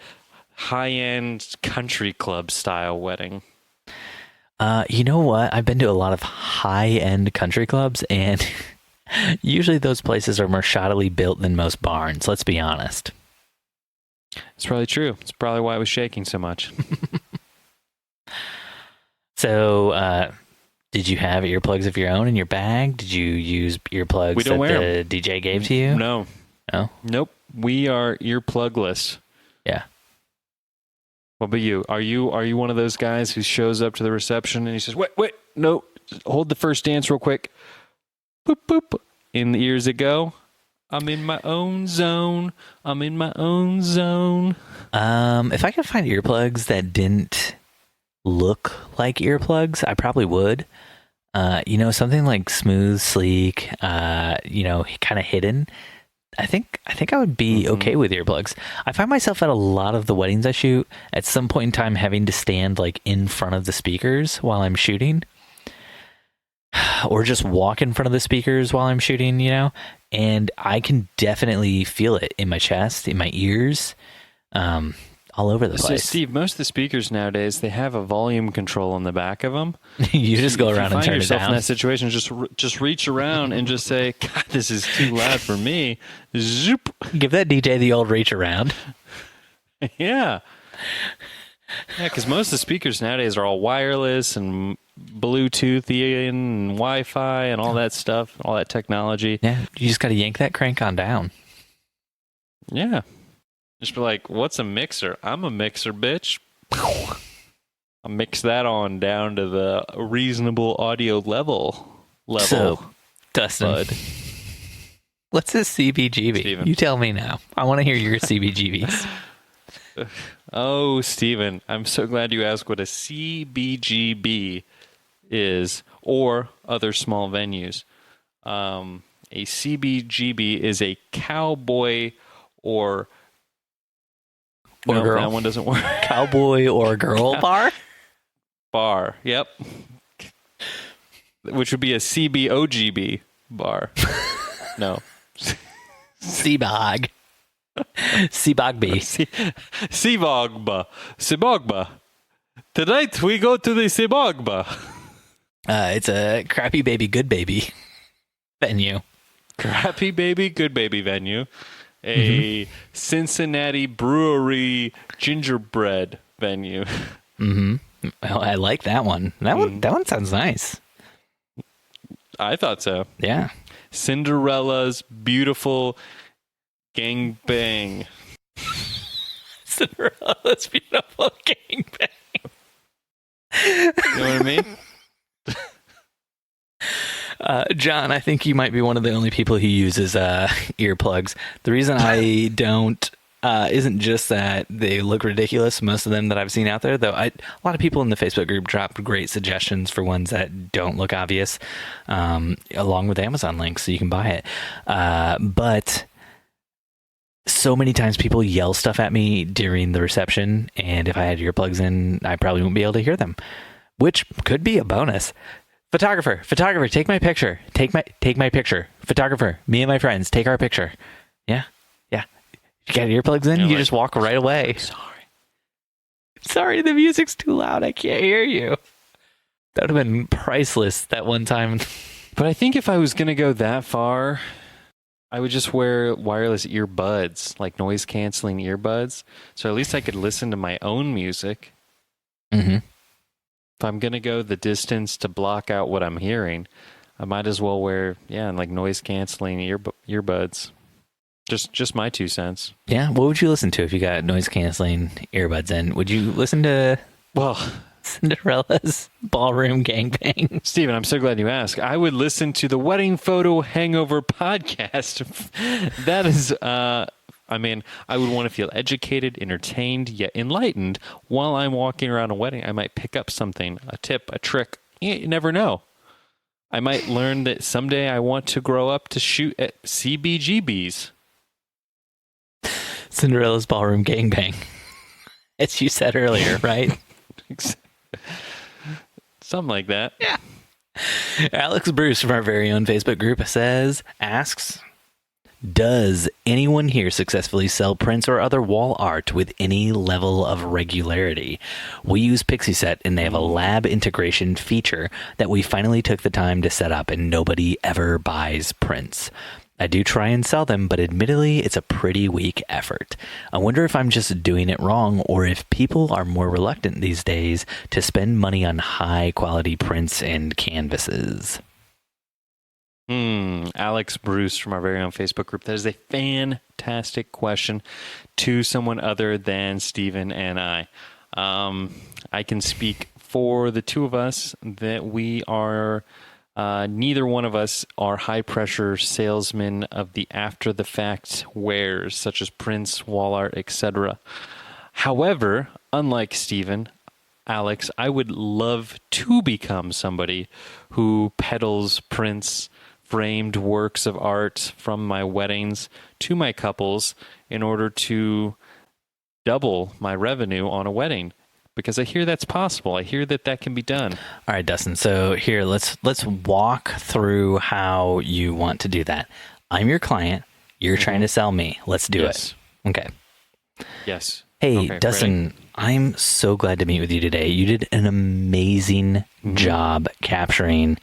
high-end country club style wedding. You know what? I've been to a lot of high-end country clubs, and usually those places are more shoddily built than most barns, let's be honest. It's probably true. It's probably why it was shaking so much. So, did you have earplugs of your own in your bag? Did you use earplugs that the DJ gave to you? No. Nope. We are earplugless. Yeah. What about you? Are you one of those guys who shows up to the reception and he says, "Wait, no, hold the first dance real quick." Boop, boop. In the ears it go. I'm in my own zone. If I could find earplugs that didn't look like earplugs, I probably would. Something like smooth, sleek, kind of hidden. I think I would be okay with earplugs. I find myself at a lot of the weddings I shoot at some point in time having to stand like in front of the speakers while I'm shooting, or just walk in front of the speakers while I'm shooting, and I can definitely feel it in my chest, in my ears, all over the place. So, Steve, most of the speakers nowadays, they have a volume control on the back of them. You just go around and turn it down. If you find yourself in that situation, just reach around and just say, "God, this is too loud for me." Zoop. Give that DJ the old reach around. Yeah. Yeah, because most of the speakers nowadays are all wireless and Bluetooth and Wi-Fi and all that stuff, all that technology. Yeah, you just got to yank that crank on down. Yeah. Just be like, "What's a mixer?" "I'm a mixer, bitch." I'll mix that on down to the reasonable audio level. So, Dustin, What's a CBGB? Steven. You tell me now. I want to hear your CBGBs. Oh, Steven, I'm so glad you asked what a CBGB is, or other small venues. A CBGB is a cowboy or no, girl. that one doesn't work. Cowboy or girl bar? Bar, yep. Which would be a CBOGB bar. No. Seabog. Seabogby. Sibogba. Sibogba. Tonight we go to the Sibogba. It's a crappy baby, good baby venue. Crappy baby, good baby venue. A Cincinnati brewery gingerbread venue. Mm-hmm. Well, I like that one. That one sounds nice. I thought so. Yeah. Cinderella's beautiful gangbang. Cinderella's beautiful gangbang. You know what I mean? John, I think you might be one of the only people who uses earplugs. The reason I don't isn't just that they look ridiculous, most of them that I've seen out there, though a lot of people in the Facebook group dropped great suggestions for ones that don't look obvious, along with Amazon links so you can buy it. But so many times people yell stuff at me during the reception, and if I had earplugs in, I probably wouldn't be able to hear them, which could be a bonus. Photographer, take my picture. Take my picture. Photographer, me and my friends, take our picture. Yeah. You got earplugs in, you just walk right away. Sorry, the music's too loud. I can't hear you. That would have been priceless that one time. But I think if I was going to go that far, I would just wear wireless earbuds, like noise-canceling earbuds. So at least I could listen to my own music. Mm-hmm. If I'm going to go the distance to block out what I'm hearing, I might as well wear, like noise-canceling earbuds. Just my 2 cents. Yeah, what would you listen to if you got noise-canceling earbuds in? Would you listen to Cinderella's Ballroom Gangbang? Steven, I'm so glad you asked. I would listen to the Wedding Photo Hangover podcast. That is, I would want to feel educated, entertained, yet enlightened. While I'm walking around a wedding, I might pick up something, a tip, a trick. You never know. I might learn that someday I want to grow up to shoot at CBGBs. Cinderella's Ballroom Gangbang. As you said earlier, right? Something like that. Yeah. Alex Bruce from our very own Facebook group asks, does anyone here successfully sell prints or other wall art with any level of regularity? We use Pixieset, and they have a lab integration feature that we finally took the time to set up, and nobody ever buys prints. I do try and sell them, but admittedly, it's a pretty weak effort. I wonder if I'm just doing it wrong, or if people are more reluctant these days to spend money on high-quality prints and canvases. Alex Bruce from our very own Facebook group. That is a fantastic question to someone other than Steven and I. I can speak for the two of us that we are... neither one of us are high-pressure salesmen of the after-the-fact wares, such as prints, wall art, etc. However, unlike Steven, Alex, I would love to become somebody who peddles prints, framed works of art from my weddings to my couples in order to double my revenue on a wedding. Because I hear that's possible. I hear that can be done. All right, Dustin. So here, let's walk through how you want to do that. I'm your client. You're trying to sell me. Let's do it. Okay. Yes. Hey, okay, Dustin, ready? I'm so glad to meet with you today. You did an amazing job capturing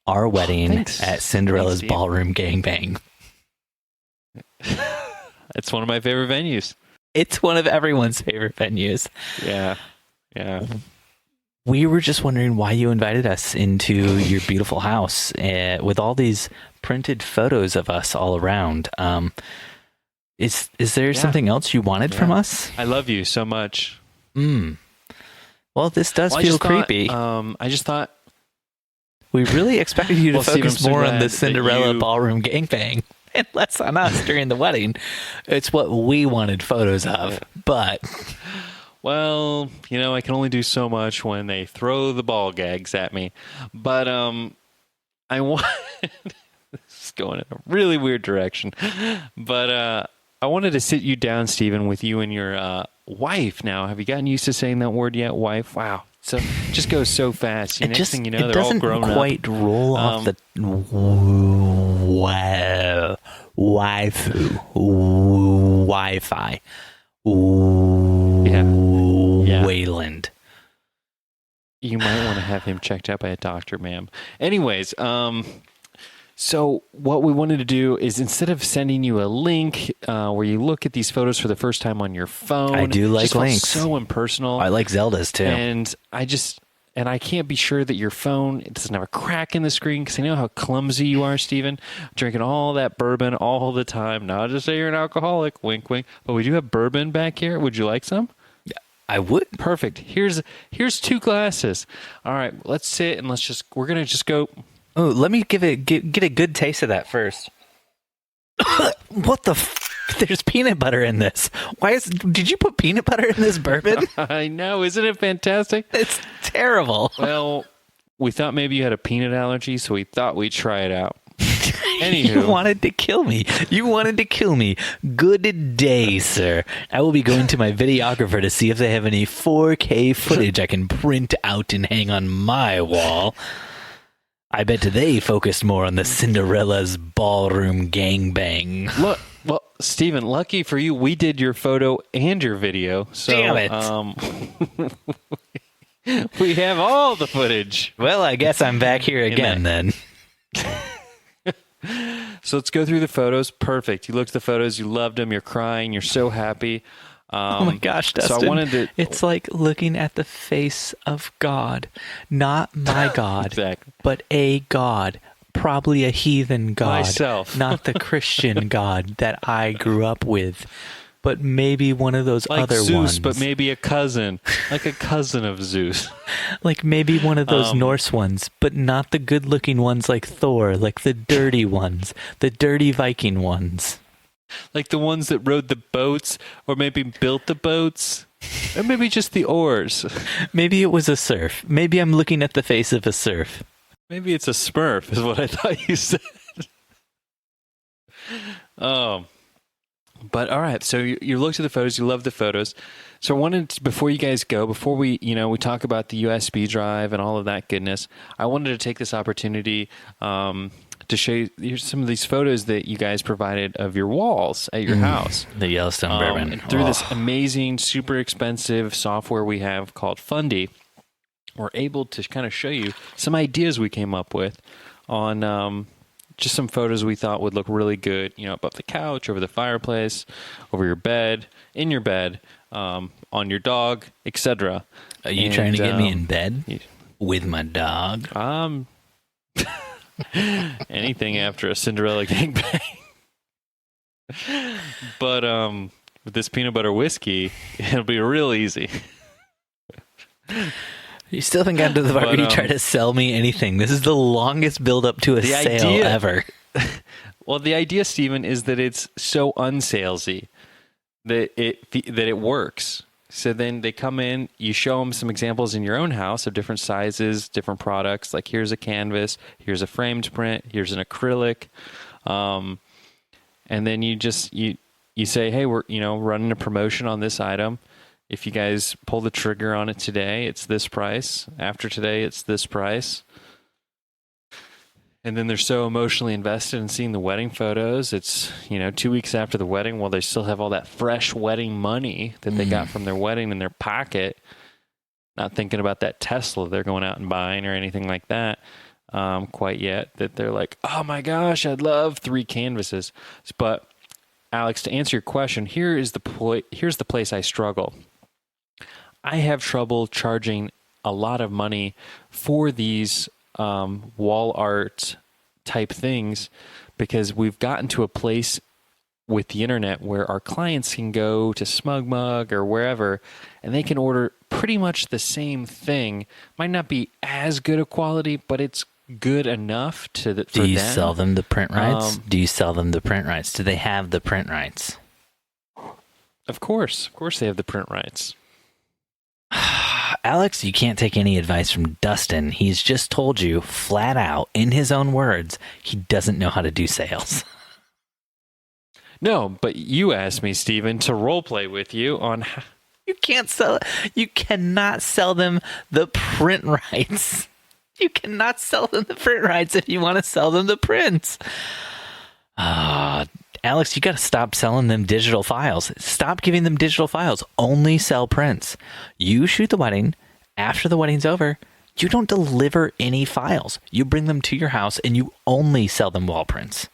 our wedding at Cinderella's Ballroom Gangbang. It's one of my favorite venues. It's one of everyone's favorite venues. Yeah. We were just wondering why you invited us into your beautiful house with all these printed photos of us all around. Is there something else you wanted from us? I love you so much. Well, this does feel creepy. I just thought we really expected you to focus Steve, more on the Cinderella Ballroom Gangbang. and less on us during the wedding. It's what we wanted photos of. But Well, I can only do so much when they throw the ball gags at me. But I want this is going in a really weird direction. But I wanted to sit you down, Stephen, with you and your wife now. Have you gotten used to saying that word yet, wife? Wow. So it just goes so fast. Next thing you know, they're all grown up. It doesn't quite roll off the waifu, Wi-Fi, Wayland. You might want to have him checked out by a doctor, ma'am. Anyways, so what we wanted to do is instead of sending you a link where you look at these photos for the first time on your phone, I do like links. So impersonal. I like Zelda's too, and I can't be sure that your phone doesn't have a crack in the screen because I know how clumsy you are, Stephen, drinking all that bourbon all the time. Not to say you're an alcoholic, wink, wink, but we do have bourbon back here. Would you like some? Yeah, I would. Perfect. Here's 2 glasses. All right, let's sit and we're gonna just go. Oh, let me get a good taste of that first. What the There's peanut butter in this. Did you put peanut butter in this bourbon? I know. Isn't it fantastic? It's terrible. Well, we thought maybe you had a peanut allergy, so we thought we'd try it out. Anywho. You wanted to kill me. Good day, sir. I will be going to my videographer to see if they have any 4K footage I can print out and hang on my wall. I bet they focused more on the Cinderella's ballroom gangbang. Look, well, Stephen, lucky for you, we did your photo and your video. So, damn it. We have all the footage. Well, I guess I'm back here again then. So let's go through the photos. Perfect. You looked at the photos. You loved them. You're crying. You're so happy. Oh my gosh, Dustin. So I wanted to... It's like looking at the face of God. Not my God, exactly. But a God. Probably a heathen God. Myself. Not the Christian God that I grew up with. But maybe one of those like other Zeus, ones. But maybe a cousin. Like a cousin of Zeus. Like maybe one of those Norse ones, but not the good-looking ones like Thor, like the dirty ones. The dirty Viking ones. Like the ones that rode the boats, or maybe built the boats, or maybe just the oars. Maybe it was a serf. Maybe I'm looking at the face of a serf. Maybe it's a Smurf, is what I thought you said. But all right, so you looked at the photos, you love the photos. So I wanted to, before you guys go, before we talk about the USB drive and all of that goodness, I wanted to take this opportunity to show you some of these photos that you guys provided of your walls at your house. The Yellowstone Bourbon. Through this amazing, super expensive software we have called Fundy, we're able to kind of show you some ideas we came up with on just some photos we thought would look really good, above the couch, over the fireplace, over your bed, in your bed, on your dog, etc. Are you trying to get me in bed with my dog? Anything after a Cinderella gangbang. But with this peanut butter whiskey, it'll be real easy. You still haven't gotten to the part where you try to sell me anything. This is the longest build up to a sale ever. Well, the idea, Stephen, is that it's so unsalesy that it works. So then they come in, you show them some examples in your own house of different sizes, different products. Like here's a canvas, here's a framed print, here's an acrylic, and then you say, hey, we're running a promotion on this item. If you guys pull the trigger on it today, it's this price. After today, it's this price. And then they're so emotionally invested in seeing the wedding photos. It's, 2 weeks after the wedding, while they still have all that fresh wedding money that they got from their wedding in their pocket, not thinking about that Tesla they're going out and buying or anything like that quite yet, that they're like, oh my gosh, I'd love 3 canvases. But Alex, to answer your question, here's the place I struggle. I have trouble charging a lot of money for these wall art type things because we've gotten to a place with the internet where our clients can go to SmugMug or wherever and they can order pretty much the same thing. Might not be as good a quality, but it's good enough to for Do you them. sell them the print rights? Do you sell them the print rights? Do they have the print rights? Of course they have the print rights. Alex, you can't take any advice from Dustin. He's just told you flat out, in his own words, he doesn't know how to do sales. No, but you asked me, Stephen, to role play with you on how. You can't sell it. You cannot sell them the print rights. You cannot sell them the print rights if you want to sell them the prints. Alex, you got to stop selling them digital files. Stop giving them digital files. Only sell prints. You shoot the wedding. After the wedding's over, you don't deliver any files. You bring them to your house and you only sell them wall prints.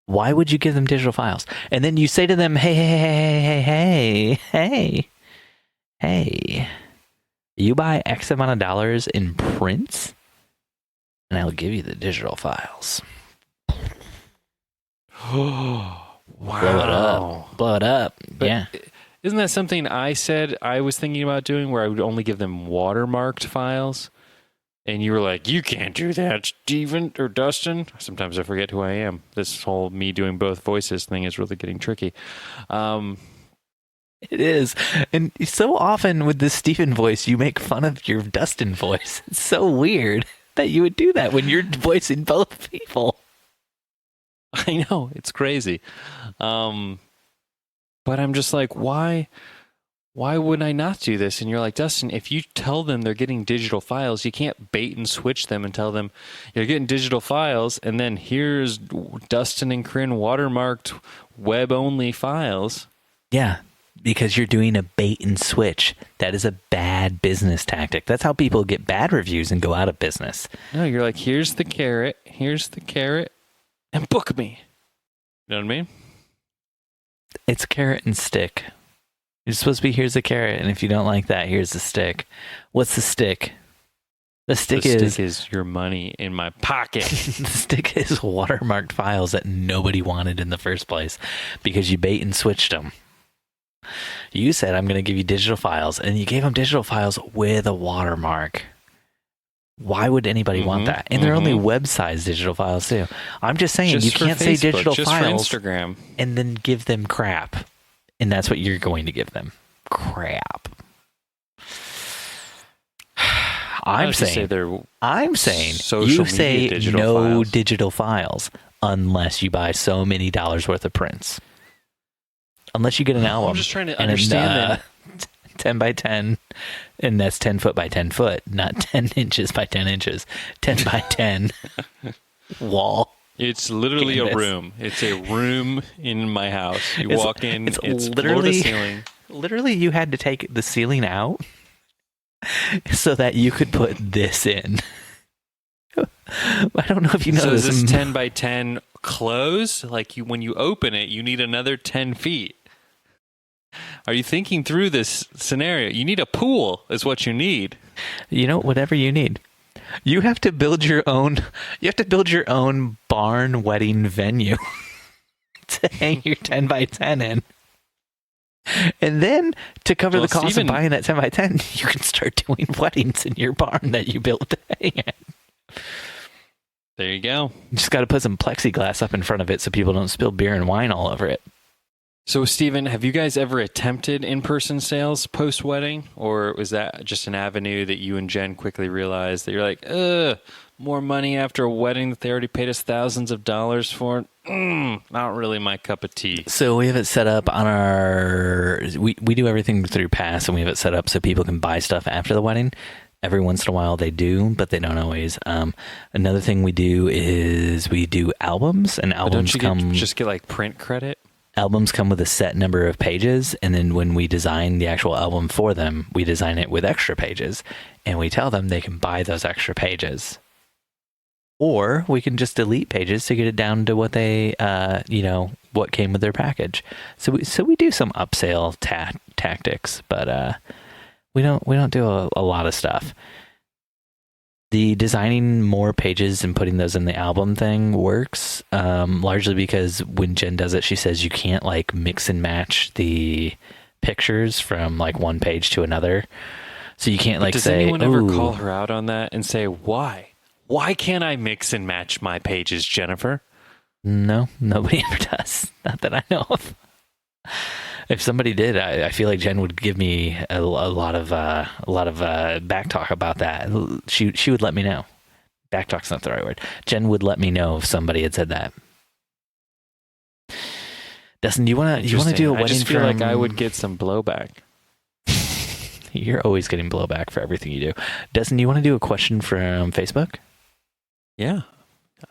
Why would you give them digital files? And then you say to them, hey, you buy X amount of dollars in prints and I'll give you the digital files. Wow. Blow it up. But yeah. Isn't that something I said I was thinking about doing, where I would only give them watermarked files? And you were like, you can't do that, Steven or Dustin. Sometimes I forget who I am. This whole me doing both voices thing is really getting tricky. It is. And so often with the Stephen voice, you make fun of your Dustin voice. It's so weird that you would do that when you're voicing both people. I know, it's crazy. But I'm just like, why would I not do this? And you're like, Dustin, if you tell them they're getting digital files, you can't bait and switch them and tell them you're getting digital files, and then here's Dustin and Corinne watermarked web-only files. Yeah, because you're doing a bait and switch. That is a bad business tactic. That's how people get bad reviews and go out of business. No, you're like, here's the carrot, and book me. You know what I mean? It's carrot and stick. You're supposed to be, here's a carrot, and if you don't like that, here's the stick. What's the stick? The stick is your money in my pocket. The stick is watermarked files that nobody wanted in the first place because you bait and switched them. You said, I'm going to give you digital files, and you gave them digital files with a watermark. Why would anybody want that? And they're only web-sized digital files, too. I'm just saying, you can't say digital files for Instagram, and then give them crap. And that's what you're going to give them. Crap. I'm saying you say no digital files unless you buy so many dollars worth of prints. Unless you get an album. I'm just trying to understand that. 10 by 10, and that's 10 foot by 10 foot, not 10 inches by 10 inches. 10 by 10 wall. It's literally a room. It's a room in my house. You walk in, it's literally floor to ceiling. Literally, you had to take the ceiling out so that you could put this in. I don't know if you know so this. So is this 10 by 10 closed? Like when you open it, you need another 10 feet. Are you thinking through this scenario? You need a pool is what you need. You know, whatever you need. You have to build your own. You have to build your own barn wedding venue to hang your 10 by 10 in, and then to cover the cost of buying that 10 by 10, you can start doing weddings in your barn that you built to hang in. There you go. You just got to put some plexiglass up in front of it so people don't spill beer and wine all over it. So, Stephen, have you guys ever attempted in-person sales post-wedding? Or was that just an avenue that you and Jen quickly realized that you're like, more money after a wedding that they already paid us thousands of dollars for? Not really my cup of tea. So we have it set up on our... We do everything through Pass, and we have it set up so people can buy stuff after the wedding. Every once in a while they do, but they don't always. Another thing we do is we do albums, and albums just get like print credit? Albums come with a set number of pages, and then when we design the actual album for them, we design it with extra pages, and we tell them they can buy those extra pages. Or we can just delete pages to get it down to what they, what came with their package. So we do some upsell tactics, but we don't do a lot of stuff. The designing more pages and putting those in the album thing works, largely because when Jen does it, she says you can't like mix and match the pictures from like one page to another. So you can't like does say, anyone ever call her out on that and say, why Why can't I mix and match my pages, Jennifer? No, nobody ever does. Not that I know of. If somebody did, I feel like Jen would give me a lot of back talk about that. She would let me know. Back talk's not the right word. Jen would let me know if somebody had said that. Dustin, do you want to do a wedding? I just feel like I would get some blowback. You're always getting blowback for everything you do. Dustin, do you want to do a question from Facebook? Yeah.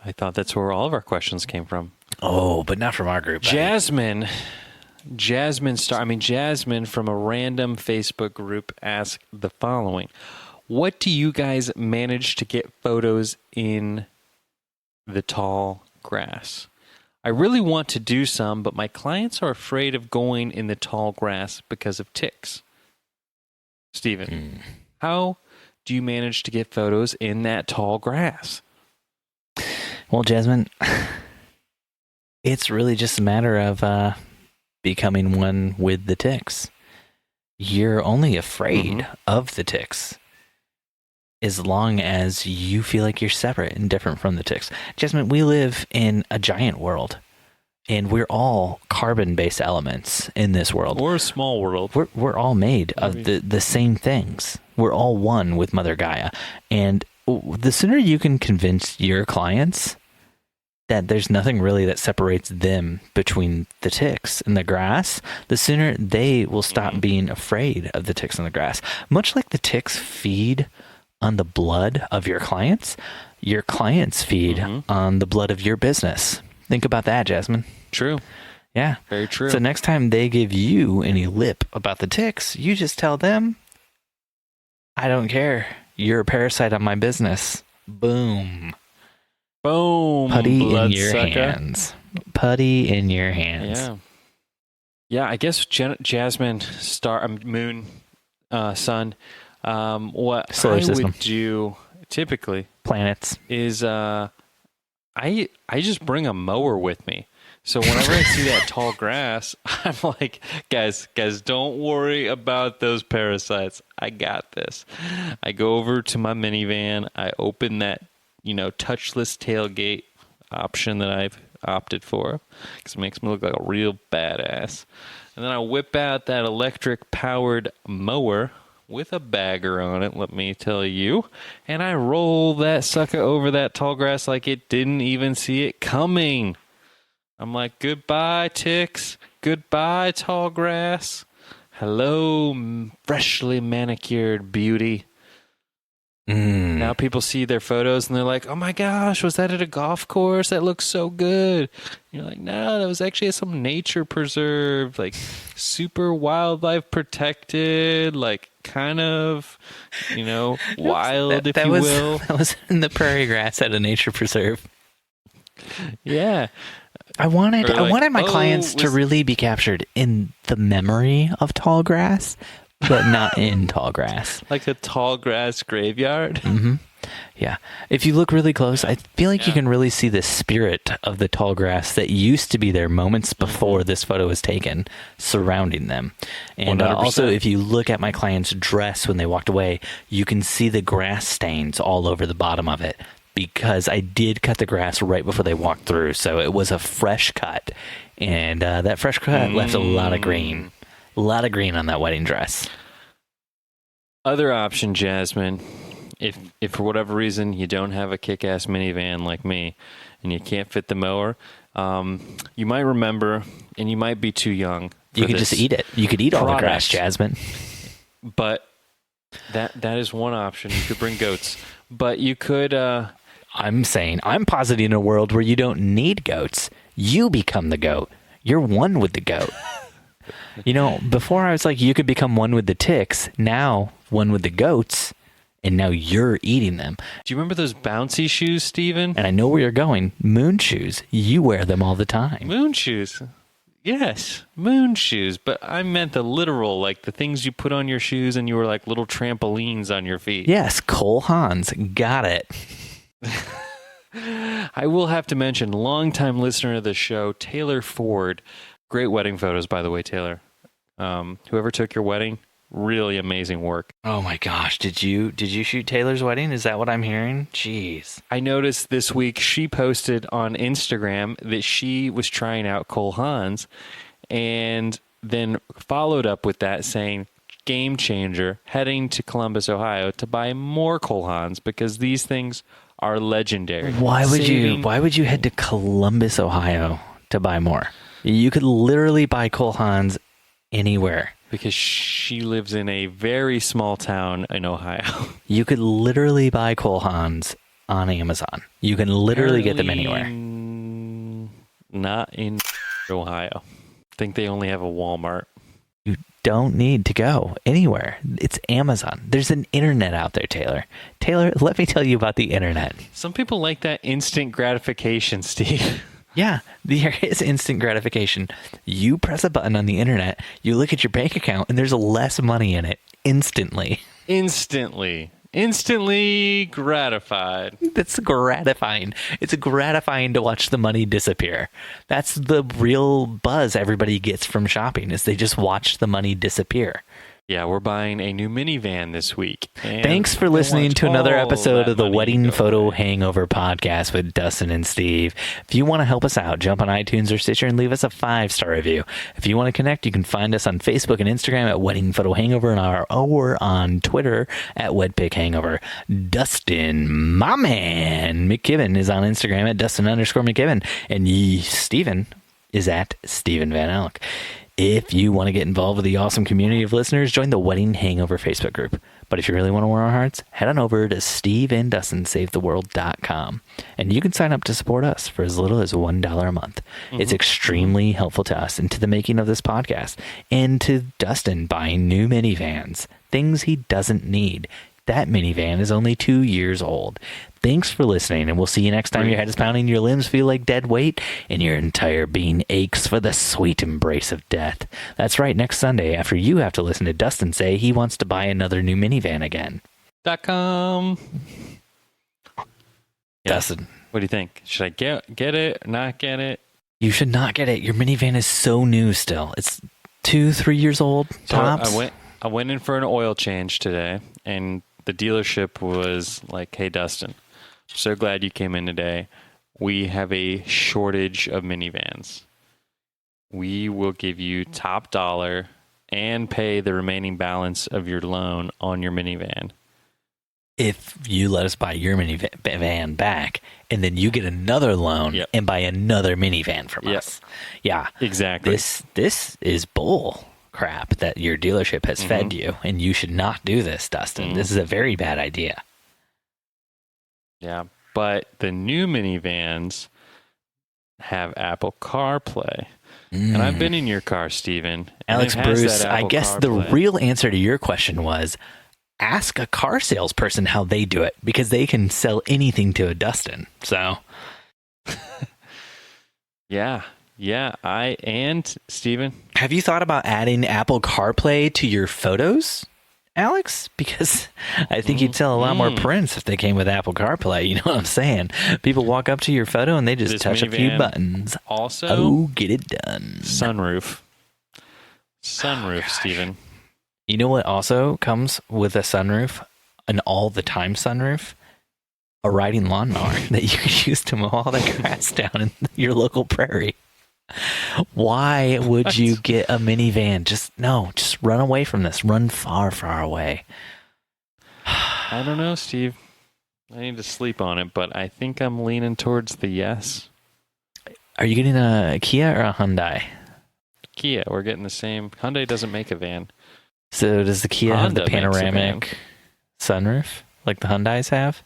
I thought that's where all of our questions came from. Oh, but not from our group. Jasmine from a random Facebook group asked the following. What do you guys manage to get photos in the tall grass? I really want to do some, but my clients are afraid of going in the tall grass because of ticks. Steven, how do you manage to get photos in that tall grass? Well, Jasmine, it's really just a matter of becoming one with the ticks. You're only afraid of the ticks as long as you feel like you're separate and different from the ticks. Jasmine, we live in a giant world, and we're all carbon-based elements in this world. Or a small world. We're all made of the same things. We're all one with Mother Gaia. And the sooner you can convince your clients that there's nothing really that separates them between the ticks and the grass, the sooner they will stop being afraid of the ticks and the grass. Much like the ticks feed on the blood of your clients feed on the blood of your business. Think about that, Jasmine. True. Yeah. Very true. So next time they give you any lip about the ticks, you just tell them, I don't care. You're a parasite on my business. Boom. Boom. Putty in your hands. Putty in your hands. Yeah. Yeah, I guess Jasmine, Moon, Sun, what Solar I system. would do typically Planets. is I just bring a mower with me. So whenever I see that tall grass, I'm like, guys, don't worry about those parasites. I got this. I go over to my minivan. I open that, touchless tailgate option that I've opted for because it makes me look like a real badass. And then I whip out that electric-powered mower with a bagger on it, let me tell you. And I roll that sucker over that tall grass like it didn't even see it coming. I'm like, goodbye, ticks. Goodbye, tall grass. Hello, freshly manicured beauty. Now people see their photos and they're like, oh my gosh, was that at a golf course? That looks so good. And you're like, no, that was actually at some nature preserve, like super wildlife protected, like kind of, wild, if you will. That was in the prairie grass at a nature preserve. Yeah. I wanted my clients to really be captured in the memory of tall grass, but not in tall grass. Like a tall grass graveyard? Mm-hmm. Yeah. If you look really close, I feel like you can really see the spirit of the tall grass that used to be there moments before this photo was taken, surrounding them. And also, if you look at my client's dress when they walked away, you can see the grass stains all over the bottom of it, because I did cut the grass right before they walked through. So it was a fresh cut. And that fresh cut left a lot of green. A lot of green on that wedding dress. Other option, Jasmine, if for whatever reason you don't have a kick-ass minivan like me and you can't fit the mower, you might remember, and you might be too young. You could just eat it. You could eat all the grass, Jasmine. But that is one option. You could bring goats. But you could... I'm positing a world where you don't need goats. You become the goat. You're one with the goat. Before I was like, you could become one with the ticks. Now, one with the goats. And now you're eating them. Do you remember those bouncy shoes, Steven? And I know where you're going. Moon shoes. You wear them all the time. Moon shoes. Yes, moon shoes. But I meant the literal, like the things you put on your shoes and you were like little trampolines on your feet. Yes, Cole Haans. Got it. I will have to mention, longtime listener of the show, Taylor Ford. Great wedding photos, by the way, Taylor. Whoever took your wedding, really amazing work. Oh my gosh, did you shoot Taylor's wedding? Is that what I'm hearing? Jeez. I noticed this week she posted on Instagram that she was trying out Cole Haans and then followed up with that saying, game changer, heading to Columbus, Ohio to buy more Cole Haans because these things are legendary. Why would you head to Columbus, Ohio to buy more? You could literally buy Cole Haans anywhere. Because she lives in a very small town in Ohio. You could literally buy Cole Haans on Amazon. You can literally get them anywhere. Not in Ohio. I think they only have a Walmart. You don't need to go anywhere. It's Amazon. There's an internet out there, Taylor. Taylor, let me tell you about the internet. Some people like that instant gratification, Steve. Yeah, there is instant gratification. You press a button on the internet, you look at your bank account, and there's less money in it instantly. Instantly gratified. That's gratifying. It's gratifying to watch the money disappear. That's the real buzz everybody gets from shopping, is they just watch the money disappear. Yeah, we're buying a new minivan this week. Thanks for listening to another episode of the Wedding Photo Hangover podcast with Dustin and Steve. If you want to help us out, jump on iTunes or Stitcher and leave us a 5-star review. If you want to connect, you can find us on Facebook and Instagram at Wedding Photo Hangover or on Twitter at WedPic Hangover. Dustin, my man, McKibben is on Instagram at Dustin_McKibben. And Steven is at Steven Van Elk. If you want to get involved with the awesome community of listeners, join the Wedding Hangover Facebook group. But if you really want to warm our hearts, head on over to steveanddustinsavetheworld.com. And you can sign up to support us for as little as $1 a month. Mm-hmm. It's extremely helpful to us and to the making of this podcast. And to Dustin buying new minivans, things he doesn't need. That minivan is only 2 years old. Thanks for listening, and we'll see you next time your head is pounding, your limbs feel like dead weight, and your entire being aches for the sweet embrace of death. That's right, next Sunday, after you have to listen to Dustin say he wants to buy another new minivan again. .com. Yeah. Dustin. What do you think? Should I get it, not get it? You should not get it. Your minivan is so new still. It's 2-3 years old, tops. So I went in for an oil change today, and the dealership was like, hey, Dustin, so glad you came in today. We have a shortage of minivans. We will give you top dollar and pay the remaining balance of your loan on your minivan. If you let us buy your minivan back, and then you get another loan and buy another minivan from us. Yeah, exactly. This is bull crap that your dealership has fed you, and you should not do this, Dustin. This is a very bad idea. Yeah, but the new minivans have Apple CarPlay. And I've been in your car, Steven. Alex Bruce, I guess the real answer to your question was ask a car salesperson how they do it, because they can sell anything to a Dustin. So Yeah, and Steven, have you thought about adding Apple CarPlay to your photos, Alex? Because I think you'd sell a lot more prints if they came with Apple CarPlay. You know what I'm saying? People walk up to your photo and they just touch a few buttons. Also, get it done. Sunroof, Steven. You know what also comes with a sunroof? An all-the-time sunroof? A riding lawnmower that you could use to mow all the grass down in your local prairie. Why would you get a minivan? Just run away from this. Run far, far away. I don't know, Steve. I need to sleep on it, but I think I'm leaning towards the yes. Are you getting a Kia or a Hyundai? Kia. We're getting the same. Hyundai doesn't make a van. So does the Kia have the panoramic sunroof like the Hyundais have?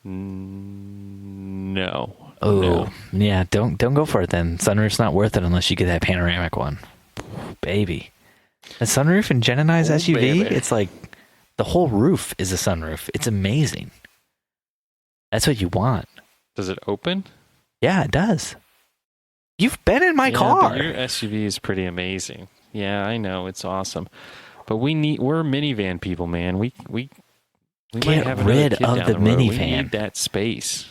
No. Oh, no. Yeah. Don't go for it then. Sunroof's not worth it unless you get that panoramic one. Baby. A sunroof in Gemini's SUV, baby. It's like the whole roof is a sunroof. It's amazing. That's what you want. Does it open? Yeah, it does. You've been in my car. But your SUV is pretty amazing. Yeah, I know. It's awesome. But we're minivan people, man. We might have rid kid of down the road. minivan. We need that space.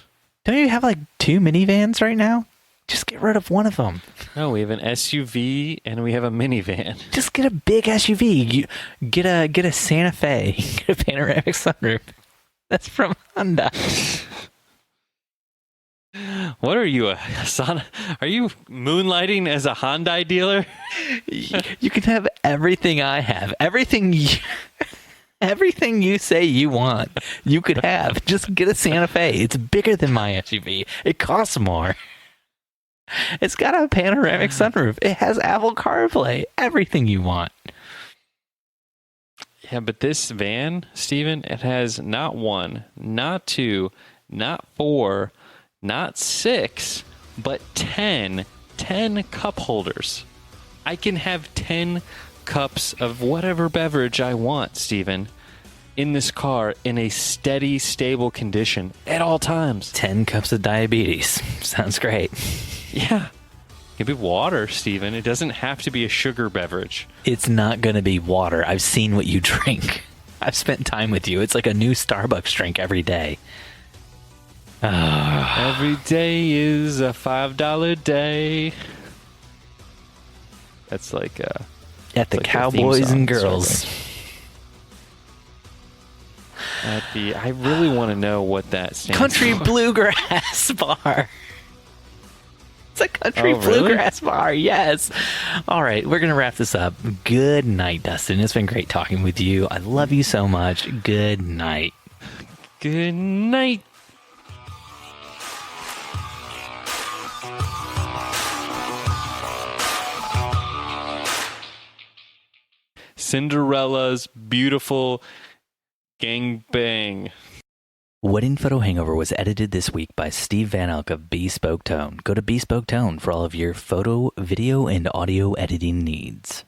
Don't you have like 2 minivans right now? Just get rid of one of them. No, we have an SUV and we have a minivan. Just get a big SUV. You get a Santa Fe. Get a panoramic sunroof. That's from Honda. What are you, are you moonlighting as a Hyundai dealer? You can have everything I have. Everything you say you want, you could have. Just get a Santa Fe. It's bigger than my SUV. It costs more. It's got a panoramic sunroof. It has Apple CarPlay. Everything you want. Yeah, but this van, Steven, it has not 1, not 2, not 4, not 6, but 10 cup holders. I can have 10 cups of whatever beverage I want, Steven, in this car in a steady, stable condition at all times. 10 cups of diabetes. Sounds great. Yeah. It could be water, Steven. It doesn't have to be a sugar beverage. It's not going to be water. I've seen what you drink. I've spent time with you. It's like a new Starbucks drink every day. Every day is a $5 day. That's like at the like Cowboys and Girls. I really want to know what that stands Country for. Bluegrass Bar. It's a country really? bluegrass bar, yes. All right, we're going to wrap this up. Good night, Dustin. It's been great talking with you. I love you so much. Good night. Good night. Cinderella's beautiful gangbang. Wedding Photo Hangover was edited this week by Steve Van Elk of Bespoke Tone. Go to Bespoke Tone for all of your photo, video, and audio editing needs.